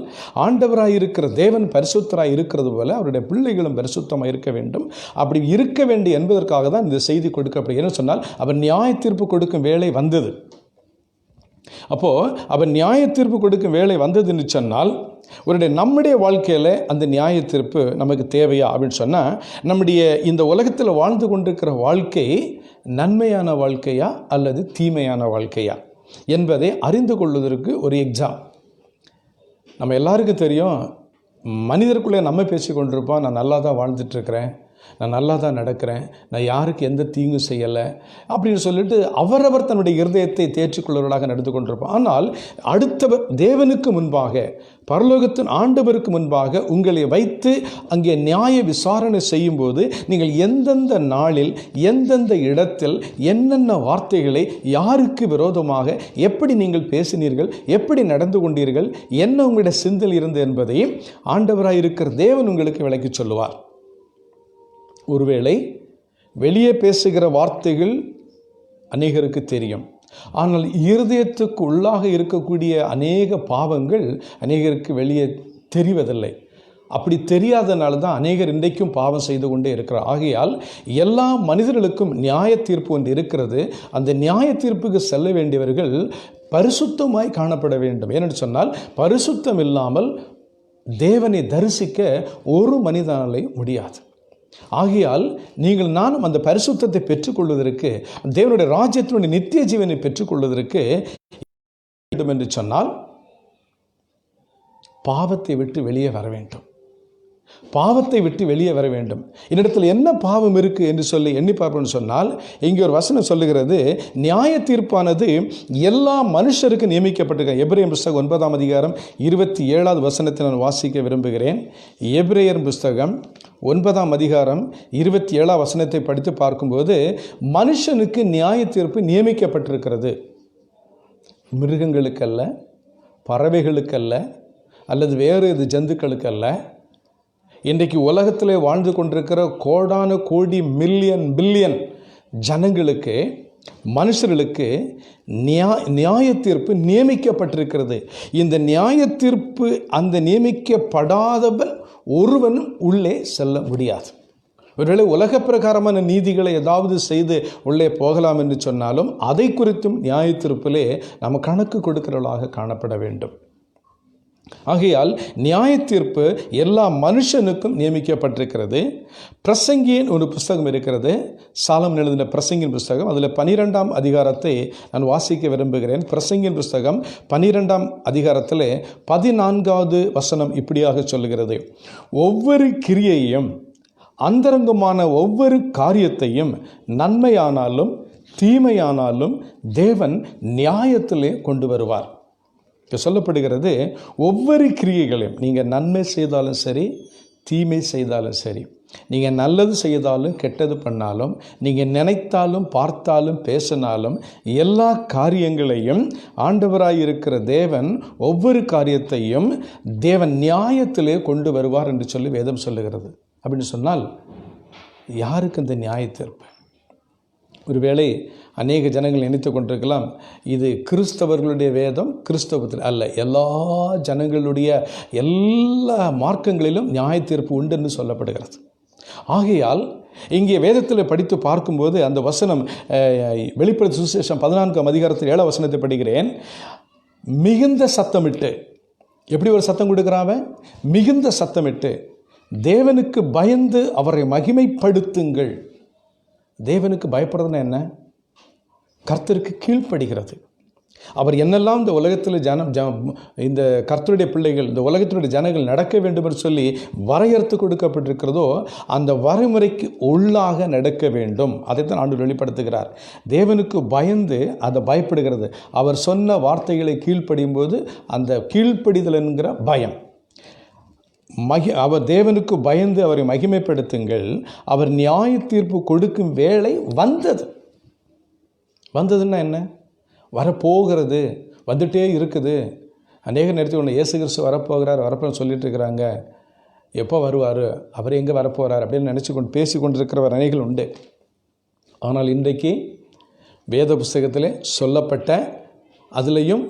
ஆண்டவராக இருக்கிற தேவன் பரிசுத்தராக இருக்கிறது போல அவருடைய பிள்ளைகளும் பரிசுத்தமாக இருக்க வேண்டும். அப்படி இருக்க வேண்டும் என்பதற்காக தான் இந்த செய்தி கொடுக்கப்படுகிறது. சொன்னால் அவன் நியாய தீர்ப்பு கொடுக்கும் வேளை வந்தது. அப்போது அவன் நியாய தீர்ப்பு கொடுக்கும் வேளை வந்ததுன்னு சொன்னால் நம்முடைய வாழ்க்கையில் அந்த நியாய தீர்ப்பு நமக்கு தேவையா அப்படின்னு சொன்னால், நம்முடைய இந்த உலகத்தில் வாழ்ந்து கொண்டிருக்கிற வாழ்க்கை நன்மையான வாழ்க்கையா அல்லது தீமையான வாழ்க்கையா என்பதை அறிந்து கொள்வதற்கு ஒரு எக்ஸாம். நம்ம எல்லாருக்கும் தெரியும், மனிதருக்குள்ளே நம்ம பேசி கொண்டிருப்போம், நான் நல்லா தான் வாழ்ந்துட்டுருக்கிறேன், நான் நல்லா தான் நடக்கிறேன், நான் யாருக்கு எந்த தீங்கும் செய்யலை அப்படின்னு சொல்லிட்டு அவரவர் தன்னுடைய இருதயத்தை தேற்றிக்கொள்வர்களாக நடந்து கொண்டிருப்போம். ஆனால் அடுத்தவர் தேவனுக்கு முன்பாக, பரலோகத்தின் ஆண்டவருக்கு முன்பாக உங்களை வைத்து அங்கே நியாய விசாரணை செய்யும்போது நீங்கள் எந்தெந்த நாளில் எந்தெந்த இடத்தில் என்னென்ன வார்த்தைகளை யாருக்கு விரோதமாக எப்படி நீங்கள் பேசினீர்கள், எப்படி நடந்து கொண்டீர்கள், என்ன உங்களுடைய சிந்தனை இருந்தது என்பதையும் ஆண்டவராக இருக்கிற தேவன் உங்களுக்கு விளக்கி சொல்லுவார். ஒருவேளை வெளியே பேசுகிற வார்த்தைகள் அநேகருக்கு தெரியும், ஆனால் இருதயத்துக்கு உள்ளாக இருக்கக்கூடிய அநேக பாவங்கள் அநேகருக்கு வெளியே தெரிவதில்லை. அப்படி தெரியாதனால தான் அநேகர் இன்றைக்கும் பாவம் செய்து கொண்டே இருக்கிறார். ஆகையால் எல்லா மனிதர்களுக்கும் நியாய தீர்ப்பு ஒன்று இருக்கிறது. அந்த நியாய தீர்ப்புக்கு செல்ல வேண்டியவர்கள் பரிசுத்தமாய் காணப்பட வேண்டும். ஏனென்று சொன்னால் பரிசுத்தம் இல்லாமல் தேவனை தரிசிக்க ஒரு மனிதனாலே முடியாது. ஆகையால் நீங்கள் நானும் அந்த பரிசுத்தத்தை பெற்றுக்கொள்வதற்கு, தேவனுடைய ராஜ்யத்தினுடைய நித்திய ஜீவனை பெற்றுக்கொள்வதற்கு வேண்டும் என்று சொன்னால் பாவத்தை விட்டு வெளியே வர வேண்டும். பாவத்தை விட்டு வெளியே வர வேண்டும். என்னிடத்தில் என்ன பாவம் இருக்கு என்று சொல்லி எண்ணி பார்ப்போம்னு சொன்னால், இங்கே ஒரு வசனம் சொல்லுகிறது, நியாய தீர்ப்பானது எல்லா மனுஷருக்கு நியமிக்கப்பட்டிருக்க. எபிரேயர் புஸ்தகம் 9ஆம் அதிகாரம் 27வது வசனத்தை நான் வாசிக்க விரும்புகிறேன். எபிரேயர் புஸ்தகம் 9ஆம் அதிகாரம் 27ஆம் வசனத்தை படித்து பார்க்கும்போது மனுஷனுக்கு நியாய தீர்ப்பு நியமிக்கப்பட்டிருக்கிறது. மிருகங்களுக்கல்ல, பறவைகளுக்கல்ல, அல்லது வேறு எது ஜந்துக்களுக்கல்ல. இன்றைக்கு உலகத்திலே வாழ்ந்து கொண்டிருக்கிற கோடான கோடி மில்லியன் பில்லியன் ஜனங்களுக்கு, மனுஷர்களுக்கு நியாய தீர்ப்பு நியமிக்கப்பட்டிருக்கிறது. இந்த நியாய தீர்ப்பு அந்த நியமிக்கப்படாதவன் ஒருவனும் உள்ளே செல்ல முடியாது. ஒருவேளை உலக பிரகாரமான நீதிகளை ஏதாவது செய்து உள்ளே போகலாம் என்று சொன்னாலும் அதை குறித்தும் நியாய தீர்ப்பிலே நம்ம கணக்கு கொடுக்கிறவர்களாக காணப்பட வேண்டும். ஆகையால் நியாய தீர்ப்பு எல்லா மனுஷனுக்கும் நியமிக்கப்பட்டிருக்கிறது. பிரசங்கியின் ஒரு புஸ்தகம் இருக்கிறது, சாலமன் எழுதின பிரசங்கின் புஸ்தகம். அதில் 12ஆம் அதிகாரத்தை நான் வாசிக்க விரும்புகிறேன். பிரசங்கின் புஸ்தகம் 12ஆம் அதிகாரத்தில் 14வது வசனம் இப்படியாக சொல்லுகிறது: ஒவ்வொரு கிரியையும் அந்தரங்கமான ஒவ்வொரு காரியத்தையும் நன்மையானாலும் தீமையானாலும் தேவன் நியாயத்திலே கொண்டு வருவார். இப்போ சொல்லப்படுகிறது, ஒவ்வொரு கிரியைகளையும் நீங்கள் நன்மை செய்தாலும் சரி, தீமை செய்தாலும் சரி, நீங்கள் நல்லது செய்தாலும் கெட்டது பண்ணாலும், நீங்கள் நினைத்தாலும் பார்த்தாலும் பேசினாலும், எல்லா காரியங்களையும் ஆண்டவராயிருக்கிற தேவன் ஒவ்வொரு காரியத்தையும் தேவன் நியாயத்திலே கொண்டு வருவார் என்று சொல்லி வேதம் சொல்லுகிறது. அப்படின்னு சொன்னால் யாருக்கு இந்த நியாய தீர்ப்பு? ஒருவேளை அநேக ஜனங்கள் நினைத்து கொண்டிருக்கலாம், இது கிறிஸ்தவர்களுடைய வேதம், கிறிஸ்தவத்தில் அல்ல, எல்லா ஜனங்களுடைய எல்லா மார்க்கங்களிலும் நியாய தீர்ப்பு உண்டு என்று சொல்லப்படுகிறது. ஆகையால் இங்கே வேதத்தில் படித்து பார்க்கும்போது அந்த வசனம், வெளிப்படுத்தின சுவிசேஷம் 14ஆம் அதிகாரத்தில் 7ஆம் வசனத்தை படிக்கிறேன். மிகுந்த சத்தமிட்டு, எப்படி ஒரு சத்தம் கொடுக்குறாவ? மிகுந்த சத்தமிட்டு தேவனுக்கு பயந்து அவரை மகிமைப்படுத்துங்கள். தேவனுக்கு பயப்படுறதுன்னா என்ன? கர்த்தருக்கு கீழ்ப்படுகிறது. அவர் என்னெல்லாம் இந்த உலகத்தில் இந்த கர்த்தருடைய பிள்ளைகள், இந்த உலகத்தினுடைய ஜனங்கள் நடக்க வேண்டும் என்று சொல்லி வரையறுத்து கொடுக்கப்பட்டிருக்கிறதோ அந்த வரைமுறைக்கு உள்ளாக நடக்க வேண்டும். அதைத்தான் ஆண்டவர் வெளிப்படுத்துகிறார். தேவனுக்கு பயந்து அதை பயப்படுகிறது. அவர் சொன்ன வார்த்தைகளை கீழ்ப்படியும் போது அந்த கீழ்ப்படிதல் என்கிற பயம். அவர் தேவனுக்கு பயந்து அவரை மகிமைப்படுத்துங்கள். அவர் நியாய தீர்ப்பு கொடுக்கும் வேளை வந்தது. வந்ததுன்னா என்ன? வரப்போகிறது, வந்துட்டே இருக்குது. அநேக நேரத்தில் ஒன்று இயேசு கிறிஸ்து வரப்போகிறார் வரப்போன்னு சொல்லிட்டு இருக்கிறாங்க. எப்போ வருவார், அவர் எங்கே வரப்போகிறார் அப்படின்னு நினச்சி கொண்டு பேசி கொண்டிருக்கிறவர் அநேகர்கள் உண்டு. ஆனால் இன்றைக்கு வேத புஸ்தகத்தில் சொல்லப்பட்ட, அதுலேயும்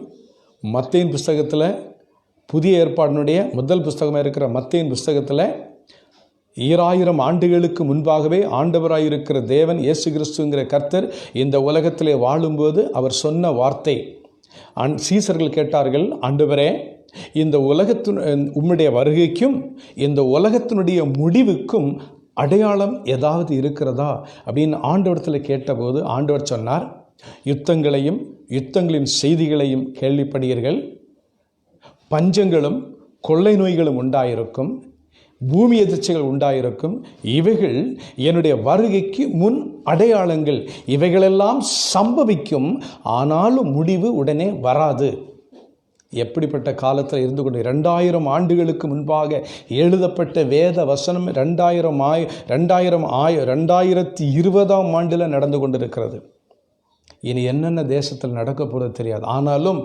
மத்தேயின் புஸ்தகத்தில், புதிய ஏற்பாடினுடைய முதல் புஸ்தகமாக இருக்கிற மத்தேயின் புஸ்தகத்தில் 2000 ஆண்டுகளுக்கு முன்பாகவே ஆண்டவராயிருக்கிற தேவன் இயேசு கிறிஸ்துங்கிற கர்த்தர் இந்த உலகத்திலே வாழும்போது அவர் சொன்ன வார்த்தை. சீசர்கள் கேட்டார்கள், ஆண்டவரே, இந்த உம்முடைய வருகைக்கும் இந்த உலகத்தினுடைய முடிவுக்கும் அடையாளம் ஏதாவது இருக்கிறதா அப்படின்னு ஆண்டவரத்தில் கேட்டபோது ஆண்டவர் சொன்னார், யுத்தங்களையும் யுத்தங்களின் செய்திகளையும் கேள்விப்படுகிறீர்கள். பஞ்சங்களும் கொள்ளை நோய்களும் உண்டாயிருக்கும், பூமி எதிர்ச்சிகள் உண்டாயிருக்கும். இவைகள் என்னுடைய வருகைக்கு முன் அடையாளங்கள். இவைகளெல்லாம் சம்பவிக்கும், ஆனாலும் முடிவு உடனே வராது. எப்படிப்பட்ட காலத்தில் இருந்து கொண்டு 2000 ஆண்டுகளுக்கு முன்பாக எழுதப்பட்ட வேத வசனம் 2020ஆம் ஆண்டில் நடந்து கொண்டிருக்கிறது. இனி என்னென்ன தேசத்தில் நடக்க போகிறது தெரியாது. ஆனாலும்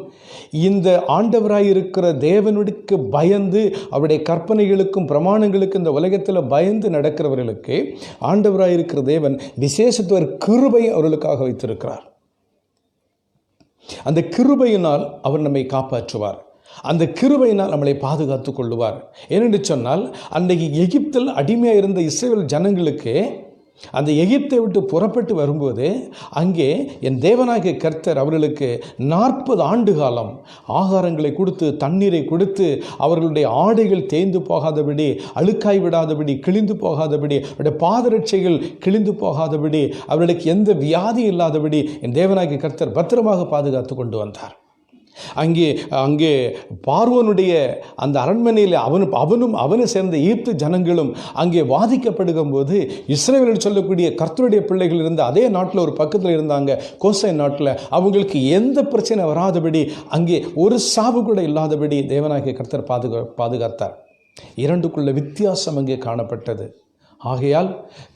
இந்த ஆண்டவராயிருக்கிற தேவனுக்கு பயந்து, அவருடைய கற்பனைகளுக்கும் பிரமாணங்களுக்கும் இந்த உலகத்தில் பயந்து நடக்கிறவர்களுக்கு ஆண்டவராயிருக்கிற தேவன் விசேஷத்துவ கிருபை அவர்களுக்காக வைத்திருக்கிறார். அந்த கிருபையினால் அவர் நம்மை காப்பாற்றுவார். அந்த கிருபையினால் நம்மளை பாதுகாத்து கொள்ளுவார். ஏனென்று சொன்னால், அன்றைக்கு எகிப்தில் அடிமையாக இருந்த இஸ்ரவேல் ஜனங்களுக்கு அந்த எகிப்தை விட்டு புறப்பட்டு வரும்போது அங்கே என் தேவனாகிய கர்த்தர் அவர்களுக்கு 40 ஆண்டு காலம் ஆகாரங்களை கொடுத்து, தண்ணீரை கொடுத்து, அவர்களுடைய ஆடைகள் தேய்ந்து போகாதபடி, அழுக்காய் விடாதபடி, கிழிந்து போகாதபடி, அவருடைய பாதரட்சைகள் கிழிந்து போகாதபடி, அவர்களுக்கு எந்த வியாதி இல்லாதபடி என் தேவனாகிய கர்த்தர் பத்திரமாக பாதுகாத்து கொண்டு வந்தார். அங்கே பார்வோனுடைய அந்த அரண்மனையில் அவனை சேர்ந்த ஈர்த்து ஜனங்களும் அங்கே வாதிக்கப்படுகும் போது இஸ்ரவேல் சொல்லக்கூடிய கர்த்தருடைய பிள்ளைகள் இருந்த அதே நாட்டில் ஒரு பக்கத்தில் இருந்தாங்க, கோசை நாட்டில். அவங்களுக்கு எந்த பிரச்சனை வராதபடி, அங்கே ஒரு சாவு கூட இல்லாதபடி தேவனாகிய கர்த்தர் பாதுகாத்தார். இரண்டுக்குள்ள வித்தியாசம் அங்கே காணப்பட்டது. ஆகையால்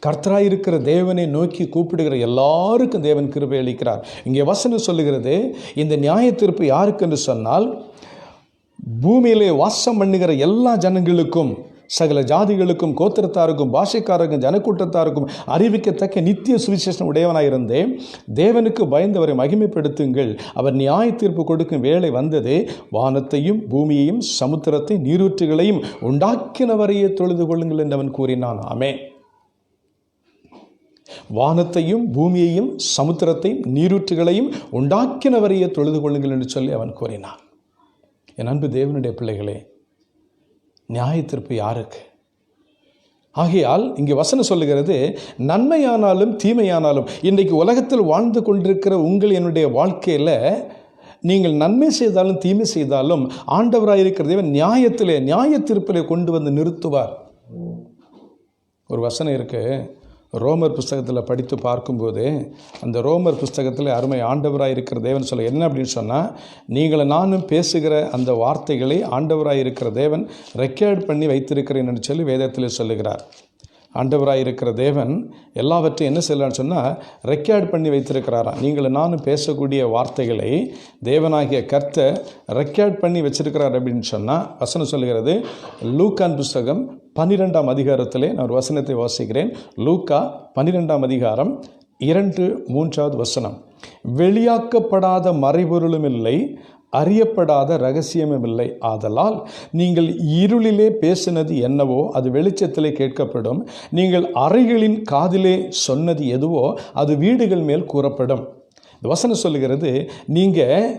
கர்த்தராயிருக்கிற தேவனை நோக்கி கூப்பிடுகிற எல்லாருக்கும் தேவன் கிருபை அளிக்கிறார். இங்கே வசனம் சொல்லுகிறது, இந்த நியாய தீர்ப்பு யாருக்கு என்று சொன்னால், பூமியிலே வாசம் பண்ணுகிற எல்லா ஜனங்களுக்கும், சகல ஜாதிகளுக்கும், கோத்திரத்தாருக்கும், பாஷைக்காரருக்கும், ஜனக்கூட்டத்தாருக்கும் அறிவிக்கத்தக்க நித்திய சுவிசேஷம் உடையவனாயிருந்தே தேவனுக்கு பயந்தவரை மகிமைப்படுத்துங்கள். அவர் நியாய தீர்ப்பு கொடுக்கும் வேளை வந்தது. வானத்தையும் பூமியையும் சமுத்திரத்தை நீரூற்றுகளையும் உண்டாக்கினவரையே தொழுது கொள்ளுங்கள் என்று அவன் கூறினான். ஆமென். வானத்தையும் பூமியையும் சமுத்திரத்தையும் நீரூற்றுகளையும் உண்டாக்கினவரையே தொழுது கொள்ளுங்கள் என்று சொல்லி அவன் கூறினான். என் அன்பு தேவனுடைய பிள்ளைகளே, நியாயத்தீர்ப்பு யாருக்கு? ஆகையால் இங்கே வசனம் சொல்லுகிறது, நன்மையானாலும் தீமையானாலும் இன்றைக்கு உலகத்தில் வாழ்ந்து கொண்டிருக்கிற என்னுடைய வாழ்க்கையில் நீங்கள் நன்மை செய்தாலும் தீமை செய்தாலும் ஆண்டவராயிருக்கிற தேவன் நியாய தீர்ப்பிலே கொண்டு வந்து நிறுத்துவார். ஒரு வசனம் இருக்கு, ரோமர் புஸ்தகத்தில் படித்து பார்க்கும்போது அந்த ரோமர் புஸ்தகத்தில் அருமை ஆண்டவராயிருக்கிற தேவன் சொல்ல என்ன அப்படின்னு சொன்னால், நீங்களும் நானும் பேசுகிற அந்த வார்த்தைகளை ஆண்டவராயிருக்கிற தேவன் ரெக்கார்ட் பண்ணி வைத்திருக்கிறேன் என்று சொல்லி வேதத்தில் சொல்லுகிறார். ஆண்டவராயிருக்கிற தேவன் எல்லாவற்றையும் என்ன செய்யலான்னு சொன்னால் ரெக்கார்ட் பண்ணி வைத்திருக்கிறாராம். நீங்களும் நானும் பேசக்கூடிய வார்த்தைகளை தேவனாகிய கர்த்தர் ரெக்கார்ட் பண்ணி வச்சிருக்கிறார் அப்படின்னு சொன்னால் வசனம் சொல்லுகிறது. லூக்கான் புஸ்தகம் 12ஆம் அதிகாரத்திலே நான் ஒரு வசனத்தை வாசிக்கிறேன். லூக்கா 12ஆம் அதிகாரம் 2-3 வசனம். வெளியாக்கப்படாத மறைபொருளும் இல்லை, அறியப்படாத ரகசியமும் இல்லை. ஆதலால் நீங்கள் இருளிலே பேசினது என்னவோ அது வெளிச்சத்திலே கேட்கப்படும், நீங்கள் அறைகளின் காதிலே சொன்னது எதுவோ அது வீடுகள் மேல் கூறப்படும். இந்த வசனம் சொல்லுகிறது, நீங்கள்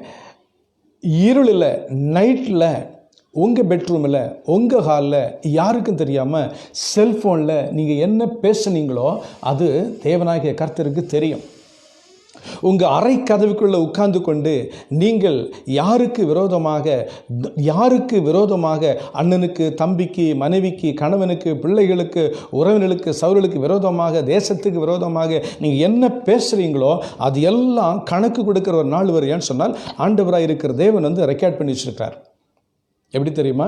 இருளில் நைட்டில் உங்கள் பெட்ரூமில் உங்கள் ஹாலில் யாருக்கும் தெரியாமல் செல்ஃபோனில் நீங்கள் என்ன பேசுனீங்களோ அது தேவனாகிய கர்த்தருக்கு தெரியும். உங்கள் அறை கதவுக்குள்ளே உட்கார்ந்து கொண்டு நீங்கள் யாருக்கு விரோதமாக அண்ணனுக்கு, தம்பிக்கு, மனைவிக்கு, கணவனுக்கு, பிள்ளைகளுக்கு, உறவினர்களுக்கு, சௌரர்களுக்கு விரோதமாக, தேசத்துக்கு விரோதமாக நீங்கள் என்ன பேசுகிறீங்களோ அது எல்லாம் கணக்கு கொடுக்குற ஒரு நாள் வருயான்னு சொன்னால் ஆண்டவராக இருக்கிற தேவன் வந்து ரெக்கார்ட் பண்ணி வச்சுருக்கார். எப்படி தெரியுமா?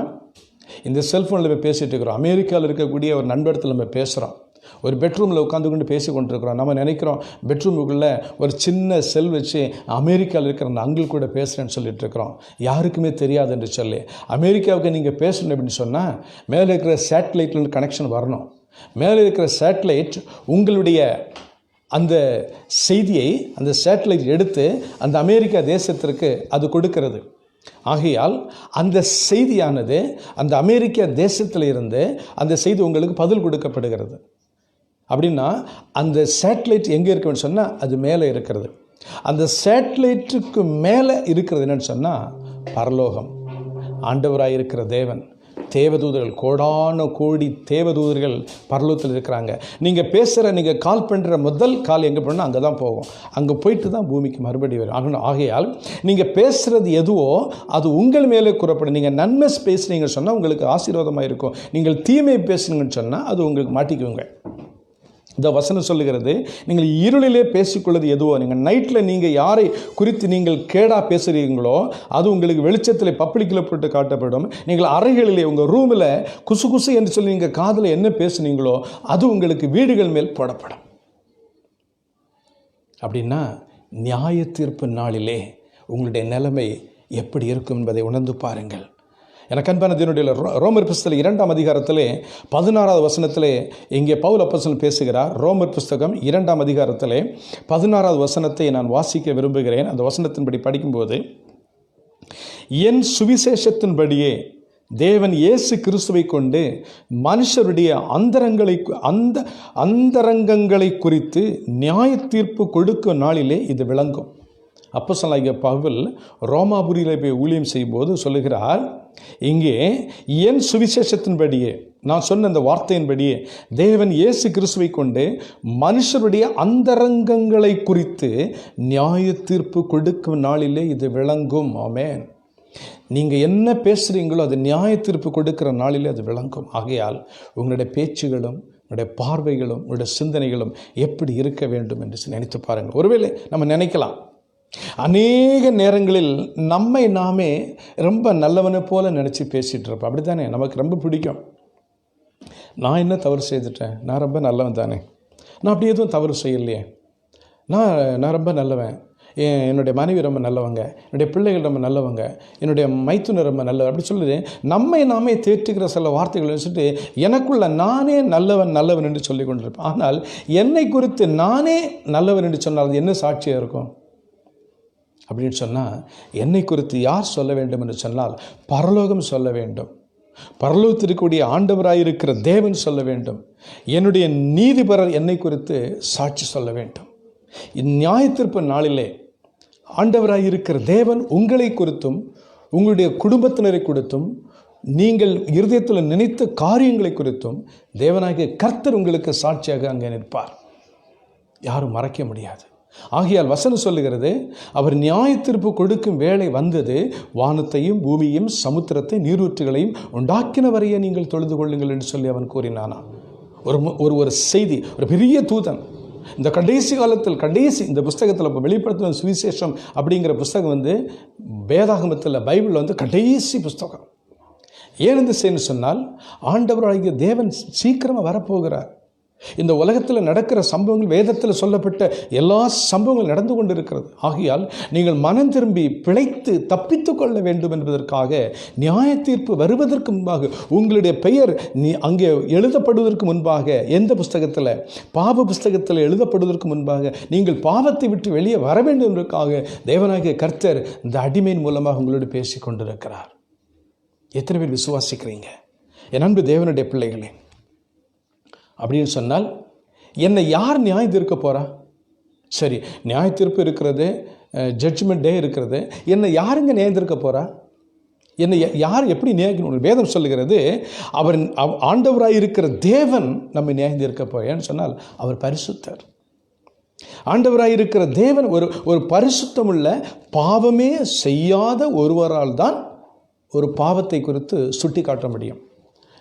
இந்த செல்ஃபோனில் நம்ம பேசிகிட்டு இருக்கிறோம். அமெரிக்காவில் இருக்கக்கூடிய ஒரு நண்படத்தில் நம்ம பேசுகிறோம். ஒரு பெட்ரூமில் உட்காந்து கொண்டு பேசி கொண்டிருக்கிறோம். நம்ம நினைக்கிறோம் பெட்ரூமுக்குள்ளே ஒரு சின்ன செல் வச்சு அமெரிக்காவில் இருக்கிற அந்த அங்கிள் கூட பேசுகிறேன்னு சொல்லிட்டு இருக்கிறோம். யாருக்குமே தெரியாது என்று சொல்லி. அமெரிக்காவுக்கு நீங்கள் பேசணும் அப்படின்னு சொன்னால் மேலே இருக்கிற சேட்டலைட்லேருந்து கனெக்ஷன் வரணும். மேலே இருக்கிற சேட்டலைட் உங்களுடைய அந்த செய்தியை அந்த சேட்டலைட் எடுத்து அந்த அமெரிக்கா தேசத்திற்கு அது கொடுக்கிறது. ஆகையால் அந்த செய்தியானது அந்த அமெரிக்க தேசத்தில் இருந்து அந்த செய்தி உங்களுக்கு பதில் கொடுக்கப்படுகிறது. அப்படின்னா அந்த சேட்டலைட் எங்கே இருக்குன்னு சொன்னால் அது மேலே இருக்கிறது. அந்த சேட்டலைட்டுக்கு மேலே இருக்கிறது என்னன்னு சொன்னால் பரலோகம். ஆண்டவராக இருக்கிற தேவன், தேவதூதர்கள், கோடான கோடி தேவதூதர்கள் பரலோகத்தில் இருக்கிறாங்க. நீங்கள் பேசுகிற, நீங்கள் கால் பண்ணுற முதல் கால் எங்கே போனால் அங்கே தான் போகும். அங்கே போயிட்டு தான் பூமிக்கு மறுபடியும் வரும். ஆகையால் நீங்கள் பேசுகிறது எதுவோ அது உங்கள் மேலே கூறப்படும். நீங்கள் நன்மை பேசுனீங்கன்னு சொன்னால் உங்களுக்கு ஆசீர்வாதமாக இருக்கும். நீங்கள் தீமை பேசுனீங்கன்னு சொன்னால் அது உங்களுக்கு மாட்டிக்குவீங்க. இந்த வசனம் சொல்லுகிறது, நீங்கள் இருளிலே பேசிக்கொள்வது எதுவோ, நீங்கள் நைட்டில் நீங்கள் யாரை குறித்து நீங்கள் கேடாக பேசுகிறீங்களோ அது உங்களுக்கு வெளிச்சத்தில் பப்ளிக்கில் போட்டு காட்டப்படும். நீங்கள் அறைகளிலே உங்கள் ரூமில் குசு குசு என்று சொல்லி நீங்கள் காதில் என்ன பேசுனீங்களோ அது உங்களுக்கு வீடுகள் மேல் போடப்படும். அப்படின்னா நியாய தீர்ப்பு நாளிலே உங்களுடைய நிலைமை எப்படி இருக்கும் என்பதை உணர்ந்து பாருங்கள். எனக்கு அன்பான தேவனுடைய ரோமர் புஸ்தகம் 2ஆம் அதிகாரத்திலே 16வது வசனத்திலே இங்கே பவுல் அப்போஸ்தலன் பேசுகிறார். ரோமர் புஸ்தகம் 2ஆம் அதிகாரத்திலே 16வது வசனத்தை நான் வாசிக்க விரும்புகிறேன். அந்த வசனத்தின்படி படிக்கும்போது, என் சுவிசேஷத்தின்படியே தேவன் இயேசு கிறிஸ்துவை கொண்டு மனுஷருடைய அந்தரங்கங்களை குறித்து நியாய தீர்ப்பு கொடுக்கும் நாளிலே இது விளங்கும். அப்போஸ்தலனாகிய பவுல் ரோமாபுரியிலே போய் ஊழியம் செய்யும்போது சொல்லுகிறார், இங்கே என் சுவிசேஷத்தின்படியே, நான் சொன்ன அந்த வார்த்தையின்படியே தேவன் இயேசு கிறிஸ்துவை கொண்டு மனுஷருடைய அந்தரங்கங்களை குறித்து நியாய தீர்ப்பு கொடுக்கும் நாளிலே இது விளங்கும். ஆமென். நீங்கள் என்ன பேசுகிறீங்களோ அது நியாய தீர்ப்பு கொடுக்கிற நாளிலே அது விளங்கும். ஆகையால் உங்களுடைய பேச்சுகளும் உங்களுடைய பார்வைகளும் உங்களுடைய சிந்தனைகளும் எப்படி இருக்க வேண்டும் என்று நினைத்து பாருங்கள். ஒருவேளை நம்ம நினைக்கலாம், அநேக நேரங்களில் நம்மை நாமே ரொம்ப நல்லவனை போல நினச்சி பேசிகிட்டு இருப்போம். அப்படி தானே? நமக்கு ரொம்ப பிடிக்கும். நான் என்ன தவறு செய்துட்டேன், நான் ரொம்ப நல்லவன் தானே, நான் அப்படி எதுவும் தவறு செய்யலையே, நான் ரொம்ப நல்லவன், என்னுடைய மனைவி ரொம்ப நல்லவங்க, என்னுடைய பிள்ளைகள் ரொம்ப நல்லவங்க, என்னுடைய மைத்துனர் ரொம்ப நல்லவர், அப்படி சொல்லுது. நம்மை நாமே தேற்றுகிற சில வார்த்தைகள் வச்சுட்டு எனக்குள்ள நானே நல்லவன் என்று சொல்லி கொண்டிருப்பேன். ஆனால் என்னை குறித்து நானே நல்லவன் என்று சொன்னால் அது என்ன சாட்சியாக இருக்கும் அப்படின்னு சொன்னால், என்னை குறித்து யார் சொல்ல வேண்டும் என்று சொன்னால் பரலோகம் சொல்ல வேண்டும். பரலோகத்திற்குரிய ஆண்டவராயிருக்கிற தேவன் சொல்ல வேண்டும். என்னுடைய நீதிபரர் என்னை குறித்து சாட்சி சொல்ல வேண்டும். இந்நியாய தீர்ப்பு நாளிலே ஆண்டவராயிருக்கிற தேவன் உங்களை குறித்தும் உங்களுடைய குடும்பத்தினரை குறித்தும் நீங்கள் இருதயத்தில் நினைத்த காரியங்களை குறித்தும் தேவனாகிய கர்த்தர் உங்களுக்கு சாட்சியாக அங்கே நிற்பார். யாரும் மறைக்க முடியாது. ஆகையால் வசனம் சொல்லுகிறது, அவர் நியாய தீர்ப்பு கொடுக்கும் வேளை வந்தது, வானத்தையும் பூமியையும் சமுத்திரத்தை நீரூற்றுகளையும் உண்டாக்கினவரையே நீங்கள் தொழுது கொள்ளுங்கள் என்று சொல்லி அவன் கூறினானா. ஒரு செய்தி, ஒரு பெரிய தூதன் இந்த கடைசி காலத்தில் இந்த புஸ்தகத்தில் இப்போ வெளிப்படுத்தின சுவிசேஷம் அப்படிங்கிற புஸ்தகம் வேதாகமத்தில் பைபிளில் கடைசி புஸ்தகம். ஏன் இந்த செய்தி சொன்னால், ஆண்டவராகிய தேவன் சீக்கிரமாக வரப்போகிறார். இந்த உலகத்தில் நடக்கிற சம்பவங்கள், வேதத்தில் சொல்லப்பட்ட எல்லா சம்பவங்களும் நடந்து கொண்டிருக்கிறது. ஆகையால் நீங்கள் மனம் திரும்பி பிழைத்து தப்பித்து கொள்ள வேண்டும் என்பதற்காக நியாய தீர்ப்பு வருவதற்கு முன்பாக, உங்களுடைய பெயர் அங்கே எழுதப்படுவதற்கு முன்பாக, எந்த புஸ்தகத்தில், பாவ புஸ்தகத்தில் எழுதப்படுவதற்கு முன்பாக நீங்கள் பாவத்தை விட்டு வெளியே வர வேண்டும் என்பதற்காக தேவனாகிய கர்த்தர் இந்த அடிமையின் மூலமாக உங்களோடு பேசி கொண்டிருக்கிறார். எத்தனை பேர் விசுவாசிக்கிறீங்க என் அன்பு தேவனுடைய பிள்ளைகளே? அப்படின்னு சொன்னால், என்னை யார் நியாய தீர்க்க போகிறா? சரி, நியாய தீர்ப்பு இருக்கிறது, ஜட்ஜ்மெண்ட் டே இருக்கிறது, என்னை யாருங்க நியாயம் தீர்க்க போகிறா? என்னை யார் எப்படி நியாயிக்கணும்? வேதம் சொல்லுகிறது, அவர் ஆண்டவராக இருக்கிற தேவன் நம்ம நியாயம் தீர்க்க போகிறார். ஏன்னு சொன்னால், அவர் பரிசுத்தர். ஆண்டவராக இருக்கிற தேவன் ஒரு பரிசுத்தமுள்ள, பாவமே செய்யாத ஒருவரால் தான் ஒரு பாவத்தை குறித்து சுட்டி காட்ட முடியும்.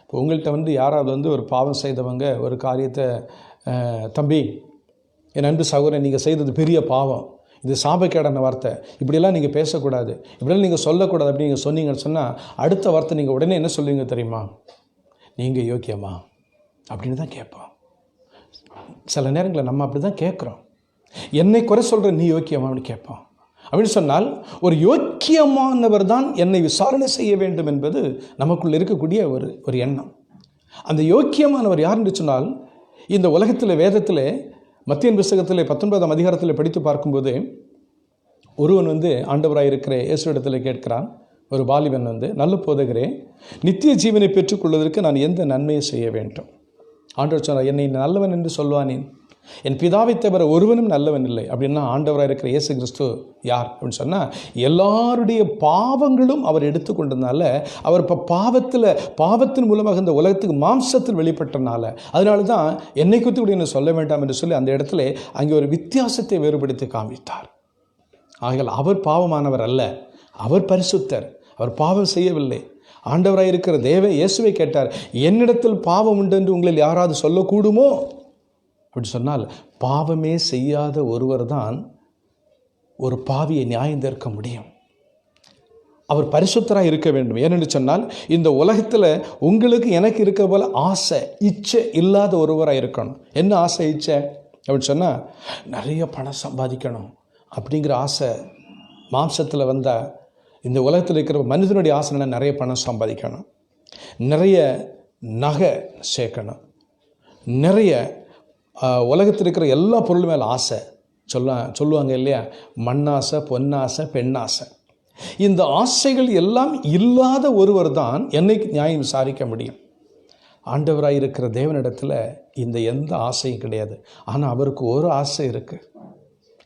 இப்போ உங்கள்கிட்ட யாராவது ஒரு பாவம் செய்தவங்க ஒரு காரியத்தை, தம்பி, என் அன்பு சகோதரன், நீங்கள் செய்தது பெரிய பாவம், இது சாபக்கேடான வார்த்தை, இப்படியெல்லாம் நீங்கள் பேசக்கூடாது, இப்படியெல்லாம் நீங்கள் சொல்லக்கூடாது அப்படின்னு நீங்கள் சொன்னீங்கன்னு சொன்னால், அடுத்த வார்த்தை நீங்கள் உடனே என்ன சொல்லுவீங்க தெரியுமா? நீங்கள் யோக்கியமா அப்படின்னு தான் கேட்போம். சில நேரங்களில் நம்ம அப்படி தான் கேட்குறோம். என்னை குறை சொல்கிற நீ யோக்கியமா அப்படின்னு கேட்போம். அப்படின்னு சொன்னால், ஒரு யோக்கியமானவர் தான் என்னை விசாரணை செய்ய வேண்டும் என்பது நமக்குள் இருக்கக்கூடிய ஒரு எண்ணம். அந்த யோக்கியமானவர் யார் என்று சொன்னால், இந்த உலகத்தில் வேதத்தில் மத்திய புஸ்தகத்தில் 19ஆம் அதிகாரத்தில் படித்து பார்க்கும்போது, ஒருவன் ஆண்டவராக இருக்கிற இயேசுவிடத்தில் கேட்கிறான். ஒரு வாலிபன் நல்ல போதகரே, நித்திய ஜீவனை பெற்றுக்கொள்வதற்கு நான் எந்த நன்மையை செய்ய வேண்டும்? ஆண்டவர் சொன்னார், என்னை நல்லவன் என்று சொல்வானேன்? என் பிதாவை தவிர ஒருவனும் நல்லவன் இல்லை. அப்படின்னா ஆண்டவராக இருக்கிற இயேசு கிறிஸ்து யார் அப்படின்னு சொன்னால், எல்லாருடைய பாவங்களும் அவர் எடுத்துக்கொண்டதுனால, அவர் இப்போ பாவத்தின் மூலமாக இந்த உலகத்துக்கு மாம்சத்தில் வெளிப்பட்டனால, அதனால தான் என்னை குறித்து கூட என்ன சொல்ல வேண்டாம் என்று சொல்லி அந்த இடத்துல அங்கே ஒரு வித்தியாசத்தை வேறுபடுத்தி காமித்தார். ஆகையால் அவர் பாவமானவர் அல்ல, அவர் பரிசுத்தர், அவர் பாவம் செய்யவில்லை. ஆண்டவராக இருக்கிற இயேசுவை கேட்டார், என்னிடத்தில் பாவம் உண்டு என்று உங்களில் யாராவது சொல்லக்கூடுமோ அப்படி சொன்னால், பாவமே செய்யாத ஒருவர் தான் ஒரு பாவியை நியாயம் தீர்க்க முடியும். அவர் பரிசுத்தராக இருக்க வேண்டும். ஏனென்று சொன்னால், இந்த உலகத்தில் உங்களுக்கு எனக்கு இருக்க போல ஆசை, இச்சை இல்லாத ஒருவராக இருக்கணும். என்ன ஆசை, இச்சை அப்படின்னு சொன்னால், நிறைய பணம் சம்பாதிக்கணும் அப்படிங்கிற ஆசை மாம்சத்தில் வந்தால், இந்த உலகத்தில் இருக்கிற மனிதனுடைய ஆசை நிறைய பணம் சம்பாதிக்கணும், நிறைய நகை சேர்க்கணும், நிறைய உலகத்தில் இருக்கிற எல்லா பொருள் மேலே ஆசை சொல்லுவாங்க இல்லையா? மண்ணாசை, பொன்னாசை, பெண்ணாசை. இந்த ஆசைகள் எல்லாம் இல்லாத ஒருவர் தான் என்னை நியாயம் விசாரிக்க முடியும். ஆண்டவராக இருக்கிற தேவனிடத்தில் இந்த எந்த ஆசையும் கிடையாது. ஆனால் அவருக்கு ஒரு ஆசை இருக்குது.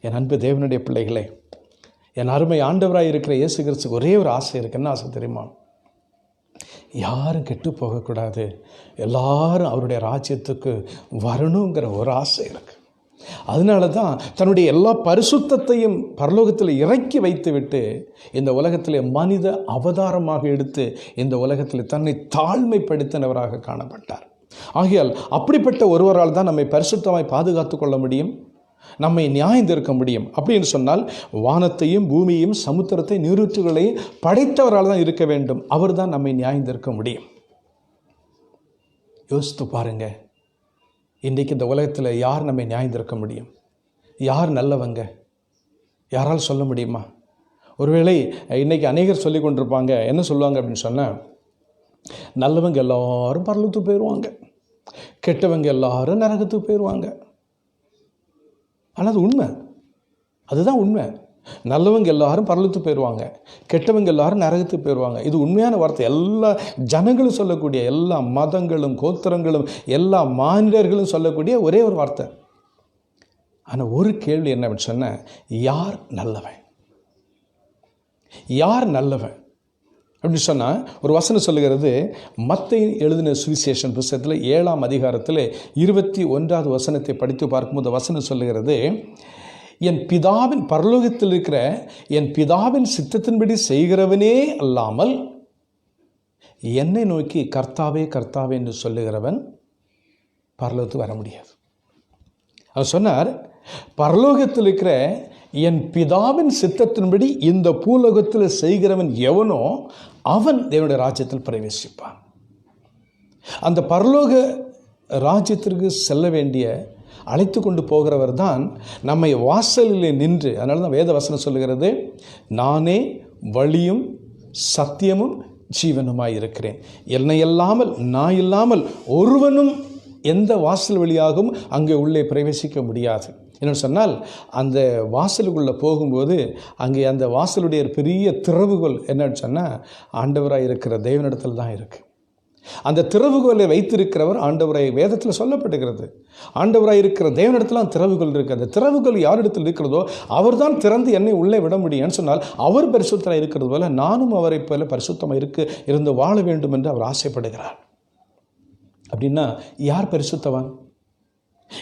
என் அன்பு தேவனுடைய பிள்ளைகளே, என் அருமை ஆண்டவராக இருக்கிற இயேசு கிறிஸ்துக்கு ஒரே ஒரு ஆசை இருக்குது. என்ன ஆசை தெரியுமா? யாரும் கெட்டு போகக்கூடாது, எல்லாரும் அவருடைய ராஜ்யத்துக்கு வரணுங்கிற ஒரு ஆசை இருக்குது. அதனால தான் தன்னுடைய எல்லா பரிசுத்தத்தையும் பரலோகத்தில் இறக்கி வைத்துவிட்டு இந்த உலகத்தில் மனித அவதாரமாக எடுத்து இந்த உலகத்தில் தன்னை தாழ்மைப்படுத்தினவராக காணப்பட்டார். ஆகையால் அப்படிப்பட்ட ஒருவரால் தான் நம்மை பரிசுத்தமாய் பாதுகாத்து கொள்ள முடியும், நம்மை நியாயம் தீர்க்க முடியும். அப்படின்னு சொன்னால், வானத்தையும் பூமியையும் சமுத்திரத்தை நீரூற்றுகளையும் படைத்தவரால் தான் இருக்க வேண்டும். அவர் தான் நம்மை நியாயம் தீர்க்க முடியும். யோசித்து பாருங்க, இன்றைக்கு இந்த உலகத்தில் யார் நம்மை நியாயம் தீர்க்க முடியும்? யார் நல்லவங்க? யாரால் சொல்ல முடியுமா? ஒருவேளை இன்றைக்கி அநேகர் சொல்லி கொண்டிருப்பாங்க. என்ன சொல்லுவாங்க அப்படின்னு சொன்னால், நல்லவங்க எல்லாரும் பரலோகத்துக்கு போயிடுவாங்க, கெட்டவங்க எல்லாரும் நரகத்துக்கு போயிடுவாங்க. ஆனால் அது உண்மை, அதுதான் உண்மை. நல்லவங்க எல்லாரும் பரலோகத்துக்கு போயிடுவாங்க, கெட்டவங்க எல்லாரும் நரகத்துக்கு போயிடுவாங்க. இது உண்மையான வார்த்தை. எல்லா ஜனங்களும் சொல்லக்கூடிய, எல்லா மதங்களும் கோத்திரங்களும் எல்லா மாநிலர்களும் சொல்லக்கூடிய ஒரே ஒரு வார்த்தை. ஆனால் ஒரு கேள்வி என்ன சொன்ன, யார் நல்லவன்? யார் நல்லவன்? அப்படின்னு சொன்னால் ஒரு வசனம் சொல்லுகிறது, மத்தேயு எழுதின சுவிசேஷன் புத்தகத்தில் 7ஆம் அதிகாரத்தில் 21வது வசனத்தை படித்து பார்க்கும்போது வசனம் சொல்லுகிறது, என் பிதாவின் பரலோகத்தில் இருக்கிற என் பிதாவின் சித்தத்தின்படி செய்கிறவனே அல்லாமல் என்னை நோக்கி கர்த்தாவே கர்த்தாவே என்று சொல்லுகிறவன் பரலோகத்துக்கு வர முடியாது. அவர் சொன்னார், பரலோகத்தில் இருக்கிற என் பிதாவின் சித்தத்தின்படி இந்த பூலோகத்தில் செய்கிறவன் எவனோ அவன் தேவனுடைய ராஜ்யத்தில் பிரவேசிப்பான். அந்த பரலோக ராஜ்யத்திற்கு செல்ல வேண்டிய அழைத்து கொண்டு போகிறவர் தான் நம்மை வாசலில் நின்று, அதனால தான் வேத வசனம் சொல்லுகிறது, நானே வழியும் சத்தியமும் ஜீவனுமாய் இருக்கிறேன், என்னை இல்லாமல் நான் இல்லாமல் ஒருவனும் எந்த வாசல் வழியாகவும் அங்கே உள்ளே பிரவேசிக்க முடியாது. என்னென்னு சொன்னால், அந்த வாசலுக்குள்ளே போகும்போது அங்கே அந்த வாசலுடைய பெரிய திறவுகோல் என்னன்னு சொன்னால் ஆண்டவராக இருக்கிற தேவனிடத்தில் தான் இருக்குது. அந்த திறவுகோலை வைத்திருக்கிறவர் ஆண்டவராய் வேதத்தில் சொல்லப்பட்டுகிறது. ஆண்டவராய் இருக்கிற தேவனிடத்தில் அந்த திறவுகோல் இருக்குது. அந்த திறவுகோல் யாரிடத்தில் இருக்கிறதோ அவர் தான் திறந்து என்னை உள்ளே விட முடியும்னு சொன்னால், அவர் பரிசுத்தராக இருக்கிறது போல நானும் அவரை போல பரிசுத்தமாக இருந்து வாழ வேண்டும் என்று அவர் ஆசைப்படுகிறார். அப்படின்னா யார் பரிசுத்தவான்?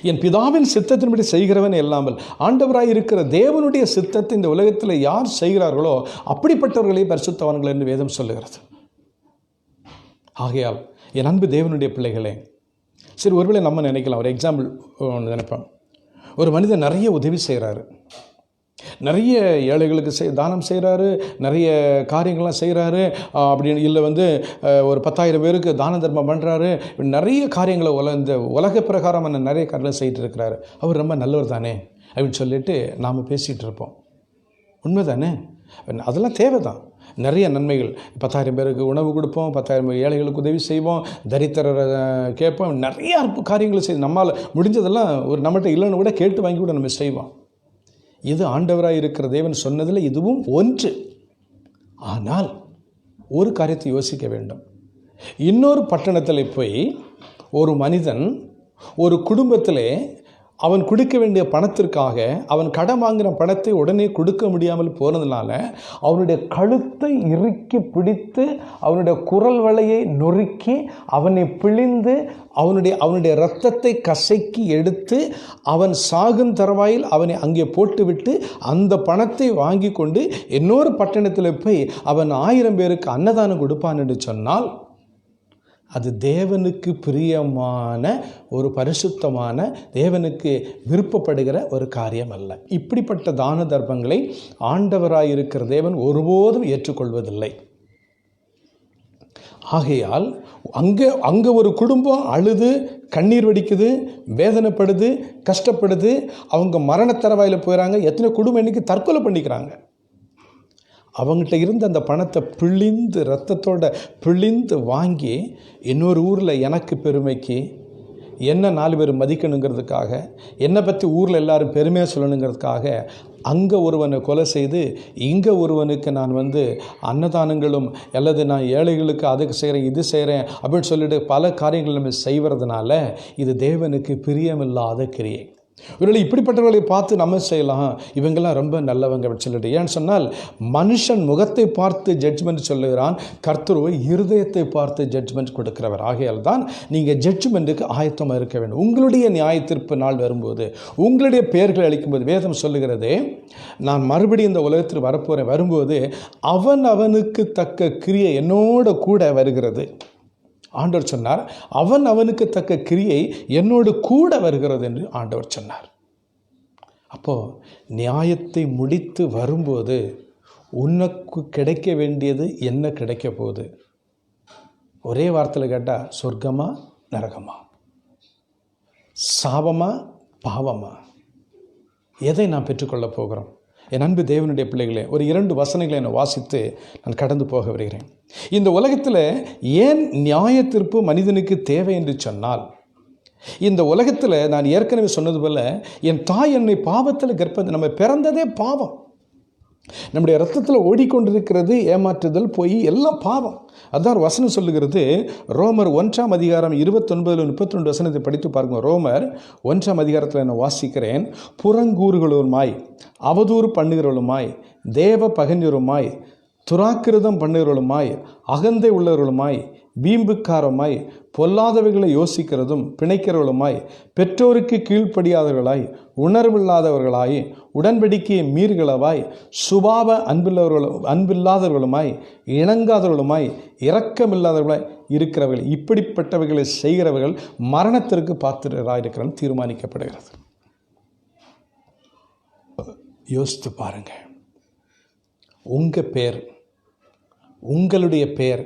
என் பிதாவின் சித்தத்தின்படி செய்கிறவன் இல்லாமல் ஆண்டவராய் இருக்கிற தேவனுடைய சித்தத்தை இந்த உலகத்தில் யார் செய்கிறார்களோ அப்படிப்பட்டவர்களே பரிசுத்தவான்கள் என்று வேதம் சொல்லுகிறது. ஆகையால் என் அன்பு தேவனுடைய பிள்ளைகளே, சரி, ஒருவேளை நம்ம நினைக்கலாம், ஒரு எக்ஸாம்பிள் நினைப்பேன், ஒரு மனிதன் நிறைய உதவி செய்கிறாரு, நிறைய ஏழைகளுக்கு தானம் செய்கிறாரு, நிறைய காரியங்கள்லாம் செய்கிறாரு, அப்படின்னு இல்லை ஒரு 10,000 பேருக்கு தான தர்மம் பண்ணுறாரு, நிறைய காரியங்களை இந்த உலக பிரகாரமான நிறைய காரியங்களை செய்துட்டு இருக்கிறாரு. அவர் ரொம்ப நல்லவர் தானே அப்படின்னு சொல்லிட்டு நாம் பேசிகிட்டு இருப்போம். உண்மை தானே? அதெல்லாம் தேவை தான். நிறைய நன்மைகள், 10,000 பேருக்கு உணவு கொடுப்போம், 10,000 ஏழைகளுக்கு உதவி செய்வோம், தரித்திரரை கேட்போம், நிறைய காரியங்களை செய்து நம்மால் முடிஞ்சதெல்லாம் ஒரு நம்மகிட்ட இல்லைன்னு கூட கேட்டு வாங்கி கூட நம்ம செய்வோம். இது ஆண்டவராக இருக்கிற தேவன் சொன்னதில் இதுவும் ஒன்று. ஆனால் ஒரு காரியத்தை யோசிக்க வேண்டும். இன்னொரு பட்டணத்தில் போய் ஒரு மனிதன் ஒரு குடும்பத்தில் அவன் கொடுக்க வேண்டிய பணத்திற்காக அவன் கடன் வாங்கின பணத்தை உடனே கொடுக்க முடியாமல் போனதுனால அவனுடைய கழுத்தை இறுக்கி பிடித்து அவனுடைய குரல் வளையை நொறுக்கி அவனை பிழிந்து அவனுடைய இரத்தத்தை கசக்கி எடுத்து அவன் சாகும் தருவாயில் அவனை அங்கே போட்டுவிட்டு அந்த பணத்தை வாங்கி கொண்டு இன்னொரு பட்டணத்தில் போய் அவன் 1000 பேருக்கு அன்னதானம் கொடுப்பான் என்று சொன்னால் அது தேவனுக்கு பிரியமான ஒரு பரிசுத்தமான தேவனுக்கு விருப்பப்படுகிற ஒரு காரியம் அல்ல. இப்படிப்பட்ட தான தர்மங்களை ஆண்டவராயிருக்கிற தேவன் ஒருபோதும் ஏற்றுக்கொள்வதில்லை. ஆகையால் அங்கே ஒரு குடும்பம் அழுது கண்ணீர் வடிக்குது, வேதனைப்படுது, கஷ்டப்படுது, அவங்க மரணத்தரவாயில் போயிடறாங்க. எத்தனை குடும்பம் இன்னைக்கு தற்கொலை பண்ணிக்கிறாங்க. அவங்ககிட்ட இருந்த அந்த பணத்தை பிழிந்து ரத்தத்தோட பிழிந்து வாங்கி இன்னொரு ஊரில் எனக்கு பெருமைக்கு என்ன 4 பேர் மதிக்கணுங்கிறதுக்காக, என்னை பற்றி ஊரில் எல்லாரும் பெருமையாக சொல்லணுங்கிறதுக்காக அங்கே ஒருவனை கொலை செய்து இங்கே ஒருவனுக்கு நான் அன்னதானங்களும் அல்லது நான் ஏழைகளுக்கு அதுக்கு செய்கிறேன் இது செய்கிறேன் அப்படின்னு சொல்லிட்டு பல காரியங்கள் நம்ம செய்வதனால இது தேவனுக்கு பிரியமில்லாத கிரியை. ஒருவேளை இப்படிப்பட்டவர்களை பார்த்து நம்ம செய்யலாம், இவங்கெல்லாம் ரொம்ப நல்லவங்க அப்படின்னு சொல்லிட்டு. ஏன்னு சொன்னால் மனுஷன் முகத்தை பார்த்து ஜட்ஜ்மெண்ட் சொல்லுகிறான், கர்த்தரோ இருதயத்தை பார்த்து ஜட்ஜ்மெண்ட் கொடுக்கிறவர். ஆகையால் தான் நீங்கள் ஜட்ஜ்மெண்ட்டுக்கு ஆயத்தமாக இருக்க வேண்டும். உங்களுடைய நியாய தீர்ப்பு நாள் வரும்போது, உங்களுடைய பெயர்களை அளிக்கும்போது வேதம் சொல்லுகிறது, நான் மறுபடியும் இந்த உலகத்தில் வரப்போகிறேன், வரும்போது அவனுக்கு தக்க கிரியை என்னோட கூட வருகிறது. ஆண்டவர் சொன்னார், அவனுக்கு தக்க கிரியை என்னோடு கூட வருகிறது என்று ஆண்டவர் சொன்னார். அப்போது நியாயத்தை முடித்து வரும்போது உனக்கு கிடைக்க வேண்டியது என்ன கிடைக்க போகுது? ஒரே வார்த்தையில் கேட்டால் சொர்க்கமா நரகமா, சாபமா பாவமா, எதை நான் பெற்றுக்கொள்ள போகிறோம்? என் அன்பு தேவனுடைய பிள்ளைகளே, ஒரு 2 வசனங்களை நான் வாசித்து நான் கடந்து போக வருகிறேன். இந்த உலகத்தில் ஏன் நியாய தீர்ப்பு மனிதனுக்கு தேவை என்று சொன்னால், இந்த உலகத்தில் நான் ஏற்கனவே சொன்னது போல் என் தாய் என்னை பாவத்தில் நம்ம பிறந்ததே பாவம். நம்முடைய ரத்தத்தில் ஓடிக்கொண்டிருக்கிறது ஏமாற்றுதல், பொய், எல்லாம் பாவம். அதுதான் வசனம் சொல்லுகிறது. ரோமர் 1ஆம் அதிகாரம் 29-32 வசனத்தை படித்து பாருங்க. ரோமர் 1ஆம் அதிகாரத்தில் நான் வாசிக்கிறேன். புறங்கூறுகளுமாய் அவதூறு பண்ணுகிறவளுமாய் தேவ பகைஞருமாய் துராக்கிருதம் பண்ணுகிறவர்களுமாய், அகந்தை உள்ளவர்களுமாய், வீம்புக்காரமாய், பொல்லாதவைகளை யோசிக்கிறதும் பிணைக்கிறவர்களுமாய், பெற்றோருக்கு கீழ்ப்படியாதவர்களாய், உணர்வில்லாதவர்களாய், உடன்படிக்கையை மீறுகளவாய், சுபாவ அன்பில்லாதவர்களுமாய், இணங்காதவர்களுமாய், இரக்கமில்லாதவர்களாய் இருக்கிறவர்கள், இப்படிப்பட்டவைகளை செய்கிறவர்கள் மரணத்திற்கு பாத்திரராயிருக்கிறார்கள் தீர்மானிக்கப்படுகிறது. யோசித்து பாருங்க. உங்களுடைய பேர்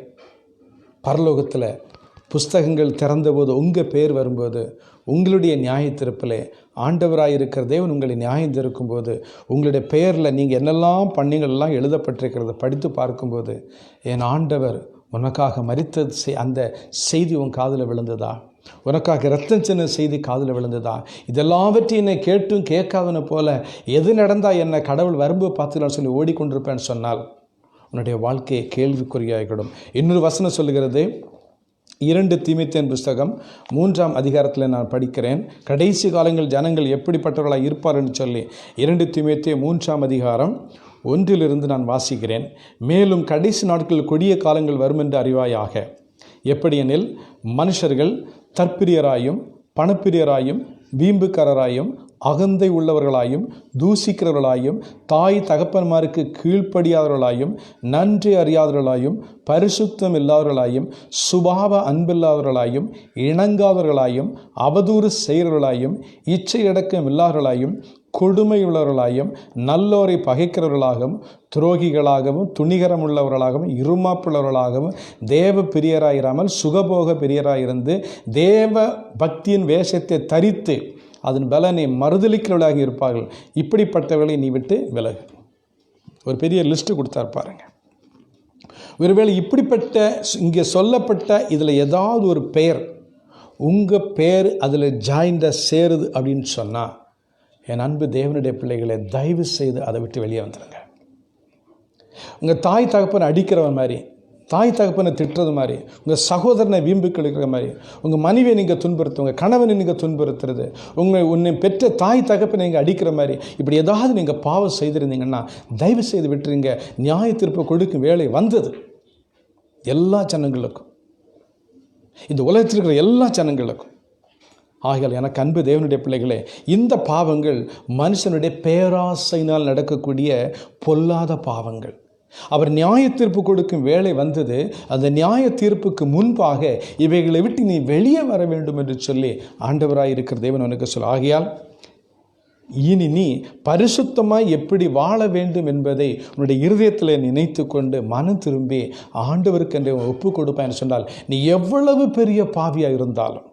பரலோகத்தில் புஸ்தகங்கள் திறந்தபோது உங்கள் பேர் வரும்போது, உங்களுடைய நியாயத்தீர்ப்பில் ஆண்டவராயிருக்கிற தேவன் உங்களை நியாயம் தீர்க்கும்போது, உங்களுடைய பெயரில் நீங்கள் என்னெல்லாம் பண்ணீங்களெல்லாம் எழுதப்பட்டிருக்கிறது படித்து பார்க்கும்போது, என் ஆண்டவர் உனக்காக மரித்தது அந்த செய்தி உன் காதில் விழுந்ததா? உனக்காக இரத்தம் சின்ன செய்தி காதில் விழுந்ததா? இதெல்லாவற்றையும் என்னை கேட்டும் கேட்காதன போல எது நடந்தால் என்ன கடவுள் வரம்பு பார்த்துக்கலான்னு சொல்லி ஓடிக்கொண்டிருப்பேன்னு சொன்னால் உன்னுடைய வாழ்க்கையை கேள்விக்குறியாகிவிடும். இன்னொரு வசனம் சொல்லுகிறது, 2 தீமோத்தேயு புஸ்தகம் 3ஆம் அதிகாரத்தில் நான் படிக்கிறேன். கடைசி காலங்கள் ஜனங்கள் எப்படிப்பட்டவர்களாக இருப்பார்னு சொல்லி 2 தீமோத்தேயு 3ஆம் அதிகாரம் 1 நான் வாசிக்கிறேன். மேலும் கடைசி நாட்களில் கொடிய காலங்கள் வரும் என்று அறிவாயாக. எப்படியெனில் மனுஷர்கள் தற்பிரியராயும் பணப்பிரியராயும் வீம்புக்காரராயும் அகந்தை உள்ளவர்களாயும் தூசிக்கிறவர்களாயும் தாய் தகப்பன்மாருக்கு கீழ்ப்படியாதவர்களாயும் நன்றி அறியாதவர்களாயும் பரிசுத்தம் இல்லாதவர்களாயும் சுபாவ அன்பில்லாதவர்களாயும் இணங்காதவர்களாயும் அவதூறு செய்கிறவர்களாயும் இச்சையடக்கம் இல்லாதவர்களாயும் கொடுமையுள்ளவர்களாயும் நல்லோரை பகைக்கிறவர்களாகவும் துரோகிகளாகவும் துணிகரம் உள்ளவர்களாகவும் இருமாப்புள்ளவர்களாகவும் தேவ பிரியராயிராமல் சுகபோக பிரியராயிருந்து தேவ பக்தியின் வேஷத்தை தரித்து அதன் பலனை மறுதளிக்கிறவர்களாக இருப்பார்கள். இப்படிப்பட்டவர்களை நீ விட்டு விலகு. ஒரு பெரிய லிஸ்ட்டு கொடுத்தார் பாருங்க. ஒருவேளை இப்படிப்பட்ட இங்கே சொல்லப்பட்ட இதில் ஏதாவது ஒரு பெயர் உங்கள் பெயர் அதில் ஜாயிண்டாக சேருது அப்படின்னு சொன்னால், என் அன்பு தேவனுடைய பிள்ளைகளை தயவு செய்து அதை விட்டு வெளியே வந்துடுங்க. உங்கள் தாய் தகப்பனை அடிக்கிறவன் மாதிரி, தாய் தகப்பனை திட்டுறது மாதிரி, உங்கள் சகோதரனை வீம்புக்கு எடுக்கிற மாதிரி, உங்கள் மனைவியை நீங்கள் துன்புறுத்து, உங்கள் கணவனை நீங்கள் துன்புறுத்துறது, உன்னை பெற்ற தாய் தகப்பனை நீங்கள் அடிக்கிற மாதிரி, இப்படி ஏதாவது நீங்கள் பாவம் செய்திருந்தீங்கன்னா தயவு செய்து விட்டுருங்க. நியாய தீர்ப்பு கொடுக்கும் வேலை வந்தது எல்லா ஜனங்களுக்கும், இந்த உலகத்தில் இருக்கிற எல்லா ஜனங்களுக்கும். ஆகையால் எனக்கு அன்பு தேவனுடைய பிள்ளைகளே, இந்த பாவங்கள் மனுஷனுடைய பேராசையினால் நடக்கக்கூடிய பொல்லாத பாவங்கள். அவர் நியாய தீர்ப்பு கொடுக்கும் வேலை வந்தது. அந்த நியாய தீர்ப்புக்கு முன்பாக இவைகளை விட்டு நீ வெளியே வர வேண்டும் என்று சொல்லி ஆண்டவராய் இருக்கிற தேவன் உனக்கு சொல்ல. ஆகையால் இனி நீ பரிசுத்தமாய் எப்படி வாழ வேண்டும் என்பதை உன்னுடைய இருதயத்தில் நினைத்து கொண்டு மனம் திரும்பி ஆண்டவருக்கு என்று ஒப்பு கொடுப்பான்னு சொன்னால், நீ எவ்வளவு பெரிய பாவியாக இருந்தாலும்,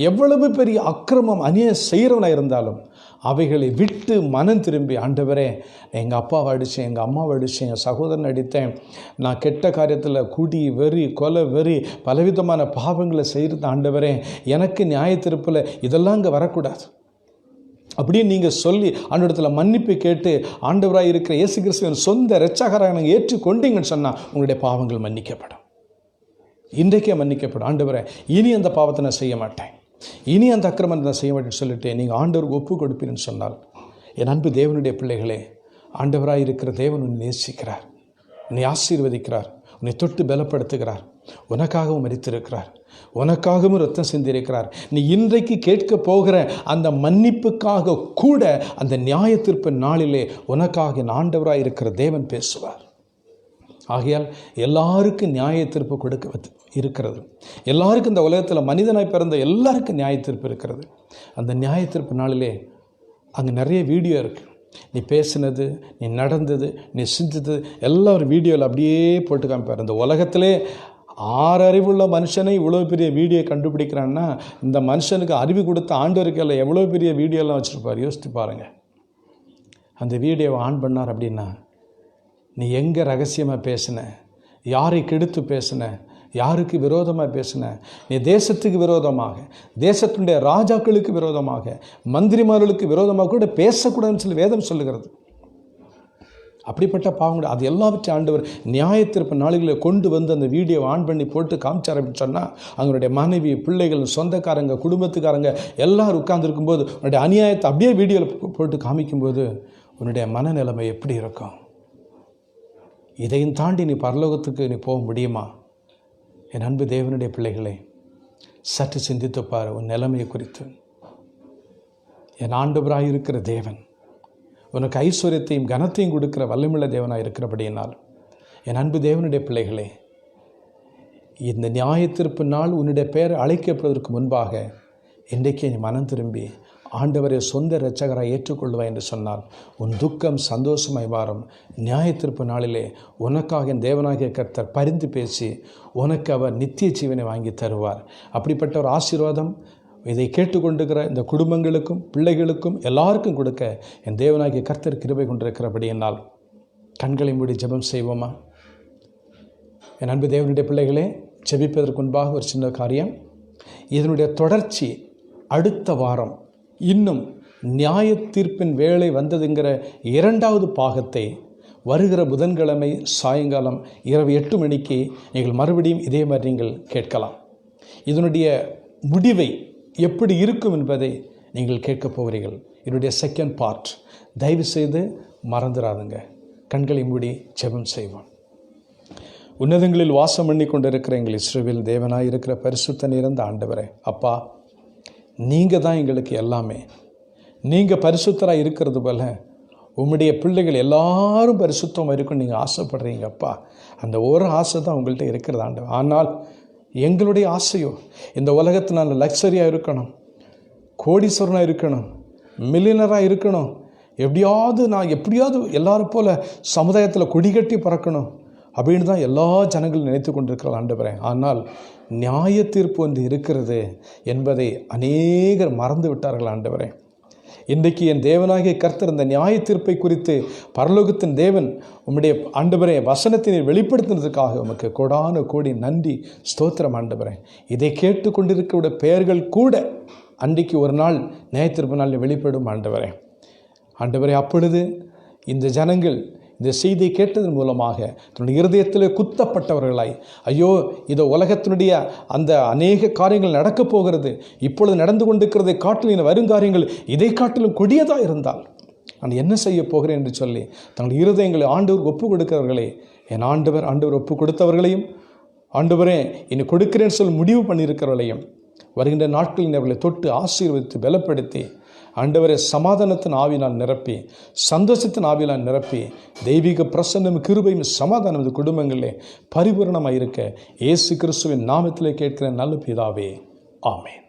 எவ்வளவு பெரிய அக்கிரமம் அநியாயம் செய்கிறவனாக இருந்தாலும் அவைகளை விட்டு மனம் திரும்பி, ஆண்டவரே எங்கள் அப்பாவை அடித்தேன், எங்கள் அம்மாவை அடித்தேன், என் சகோதரன் அடித்தேன், நான் கெட்ட காரியத்தில் குடி வெறி கொலை வெறி பலவிதமான பாவங்களை செய்கிறது, ஆண்டவரே எனக்கு நியாயத்தீர்ப்பில் இதெல்லாம் இங்கே வரக்கூடாது அப்படின்னு நீங்கள் சொல்லி ஆண்டவரிடத்தில் மன்னிப்பு கேட்டு ஆண்டவராக இருக்கிற இயேசு கிறிஸ்துவின் சொந்த இரட்சகராக நீங்கள் ஏற்றுக்கொண்டீங்கன்னு சொன்னால் உங்களுடைய பாவங்கள் மன்னிக்கப்படும். இன்றைக்கே மன்னிக்கப்படும். ஆண்டவரே இனி அந்த பாவத்தை நான் செய்ய மாட்டேன், இனி அந்த அக்கிரமத்தை நான் செய்ய மாட்டேன்னு சொல்லிட்டு நீங்கள் ஆண்டவருக்கு ஒப்பு கொடுப்பீன்னு சொன்னால், என் அன்பு தேவனுடைய பிள்ளைகளே, ஆண்டவராக இருக்கிற தேவன் உன்னை நேசிக்கிறார், உன்னை ஆசீர்வதிக்கிறார், உன்னை தொட்டு பலப்படுத்துகிறார், உனக்காகவும் மரித்திருக்கிறார், உனக்காகவும் ரத்தம் சிந்திருக்கிறார். நீ இன்றைக்கு கேட்க போகிற அந்த மன்னிப்புக்காக கூட அந்த நியாய தீர்ப்பு நாளிலே உனக்காக ஆண்டவராக இருக்கிற தேவன் பேசுவார். ஆகையால் எல்லாருக்கும் நியாய தீர்ப்பு கொடுக்க இருக்கிறது. எல்லாருக்கும் இந்த உலகத்தில் மனிதனாய் பிறந்த எல்லாருக்கும் நியாய தீர்ப்பு இருக்கிறது. அந்த நியாய தீர்ப்பு நாளிலே அங்கே நிறைய வீடியோ இருக்குது. நீ பேசினது, நீ நடந்தது, நீ சிந்தித்தது எல்லாம் ஒரு வீடியோவில் அப்படியே போட்டு காமிப்பார். இந்த உலகத்திலே 6 அறிவுள்ள மனுஷனை இவ்வளோ பெரிய வீடியோ கண்டுபிடிக்கிறான்னா, இந்த மனுஷனுக்கு அறிவு கொடுத்த ஆண்டவருக்கெல்லாம் எவ்வளோ பெரிய வீடியோலாம் வச்சுருப்பார். யோசித்து பாருங்கள். அந்த வீடியோவை ஆன் பண்ணார் அப்படின்னா, நீ எங்கே ரகசியமாக பேசின, யாரை கெடுத்து பேசின, யாருக்கு விரோதமாக பேசின, நீ தேசத்துக்கு விரோதமாக, தேசத்தினுடைய ராஜாக்களுக்கு விரோதமாக, மந்திரிமார்களுக்கு விரோதமாக கூட பேசக்கூடாதுன்னு சொல்லி வேதம் சொல்லுகிறது. அப்படிப்பட்ட பாவங்கள் அது எல்லாவற்றையும் ஆண்டவர் நியாய தீர்ப்பு நாளிகளில் கொண்டு வந்து அந்த வீடியோவை ஆன் பண்ணி போட்டு காமிச்சார் அப்படின்னு சொன்னால், அவங்களுடைய மனைவி, பிள்ளைகள், சொந்தக்காரங்க, குடும்பத்துக்காரங்க எல்லோரும் உட்கார்ந்துருக்கும்போது உன்னுடைய அநியாயத்தை அப்படியே வீடியோவில் போட்டு காமிக்கும்போது உன்னுடைய மனநிலைமை எப்படி இருக்கும்? இதையும் தாண்டி நீ பரலோகத்துக்கு நீ போக முடியுமா? என் அன்பு தேவனுடைய பிள்ளைகளே, சற்று சிந்தித்து பாரு உன் நிலைமையை குறித்து. என் ஆண்டவராக இருக்கிற தேவன் உனக்கு ஐஸ்வர்யத்தையும் கனத்தையும் கொடுக்கிற வல்லமுள்ள தேவனாக இருக்கிறபடியினால், என் அன்பு தேவனுடைய பிள்ளைகளே, இந்த நியாயத்தீர்ப்பு நாள் உன்னுடைய பெயர் அழைக்கப்படுவதற்கு முன்பாக இன்றைக்கே நீ மனம் திரும்பி ஆண்டவரை சொந்த இரட்சகராக ஏற்றுக்கொள்வாய் என்று சொன்னால் உன் துக்கம் சந்தோஷமாய் மாறும். நியாயத்தீர்ப்பு நாளிலே உனக்காக என் தேவனாகிய கர்த்தர் பரிந்து பேசி உனக்கு அவர் நித்திய ஜீவனை வாங்கி தருவார். அப்படிப்பட்ட ஒரு ஆசீர்வாதம் இதை கேட்டுக்கொண்டிருக்கிற இந்த குடும்பங்களுக்கும் பிள்ளைகளுக்கும் எல்லாருக்கும் கொடுக்க என் தேவனாகிய கர்த்தர் கிருபை கொண்டிருக்கிறபடியினால் கண்களை மூடி ஜெபம் செய்வோமா? என் அன்பு தேவனுடைய பிள்ளைகளே, ஜெபிப்பதற்கு முன்பாக ஒரு சின்ன காரியம். இதனுடைய தொடர்ச்சி அடுத்த வாரம் இன்னும் நியாய தீர்ப்பின் வேளை வந்ததுங்கிற 2வது பாகத்தை வருகிற புதன்கிழமை சாயங்காலம் இரவு 8 மணிக்கு நீங்கள் மறுபடியும் இதே மாதிரி நீங்கள் கேட்கலாம். இதனுடைய முடிவை எப்படி இருக்கும் என்பதை நீங்கள் கேட்கப் போகிறீர்கள். இதனுடைய 2nd பார்ட். தயவு செய்து மறந்துடாதுங்க. கண்களை மூடி ஜெபம் செய்வோம். உன்னதங்களில் வாசம் பண்ணி கொண்டிருக்கிற எங்கள் இஸ்ரவேல் தேவனாக இருக்கிற பரிசுத்த நிறைந்த ஆண்டவரே, அப்பா, நீங்கள் தான் எங்களுக்கு எல்லாமே. நீங்கள் பரிசுத்தராக இருக்கிறது போல உம்முடைய பிள்ளைகள் எல்லாரும் பரிசுத்தமாக இருக்குன்னு நீங்கள் ஆசைப்படுறீங்க அப்பா. அந்த ஒரு ஆசை தான் உங்கள்கிட்ட இருக்கிறது ஆண்டவர். ஆனால் எங்களுடைய ஆசையோ இந்த உலகத்தில் நான் லக்ஸரியாக இருக்கணும், கோடீஸ்வரனாக இருக்கணும், மில்லியனராக இருக்கணும், எப்படியாவது எல்லாரும் போல் சமுதாயத்தில் கொடிகட்டி பறக்கணும் அப்படின்னு தான் எல்லா ஜனங்களும் நினைத்து கொண்டிருக்கிறார் ஆண்டவரே. ஆனால் நியாய தீர்ப்பு ஒன்று இருக்கிறது என்பதை அநேகர் மறந்து விட்டார்கள் ஆண்டவரே. இன்றைக்கு என் தேவனாகிய கர்த்தர் இந்த நியாய தீர்ப்பை குறித்து பரலோகத்தின் தேவன் உம்முடைய ஆண்டவரே வசனத்தினை வெளிப்படுத்தினதுக்காக உமக்கு கோடான கோடி நன்றி ஸ்தோத்திரம் ஆண்டவரே. இதை கேட்டுக்கொண்டிருக்கிற பெயர்கள் கூட அன்றைக்கு ஒரு நாள் நியாய தீர்ப்பு நாளில் வெளிப்படும் ஆண்டவரே. அப்பொழுது இந்த ஜனங்கள் இந்த செய்தியை கேட்டதன் மூலமாக தன்னுடைய இருதயத்தில் குத்தப்பட்டவர்களாய், ஐயோ இதோ உலகத்தினுடைய அந்த அநேக காரியங்கள் நடக்கப் போகிறது, இப்பொழுது நடந்து கொண்டிருக்கிறதை காட்டிலும் வருங்காரியங்கள் இதை காட்டிலும் கொடியதாக இருந்தால் நான் என்ன செய்ய போகிறேன் என்று சொல்லி தங்களுடைய இருதயங்களை ஆண்டவர் ஒப்பு கொடுக்கிறவர்களே, என் ஆண்டவர் ஒப்பு கொடுத்தவர்களையும் ஆண்டவரே இன்னும் கொடுக்கிறேன்னு சொல்லி முடிவு பண்ணியிருக்கிறவர்களையும் வருகின்ற நாட்களில் அவர்களை தொட்டு ஆசீர்வதித்து பலப்படுத்தி ஆண்டவரே சமாதானத்தின் ஆவினால் நிரப்பி சந்தோஷத்தின் ஆவினால் நிரப்பி தெய்வீக பிரசன்னம் கிருபையும் சமாதானம் இந்த குடும்பங்களிலே பரிபூரணமாக இருக்க இயேசு கிறிஸ்துவின் நாமத்திலே கேட்கிற நல்ல பிதாவே, ஆமென்.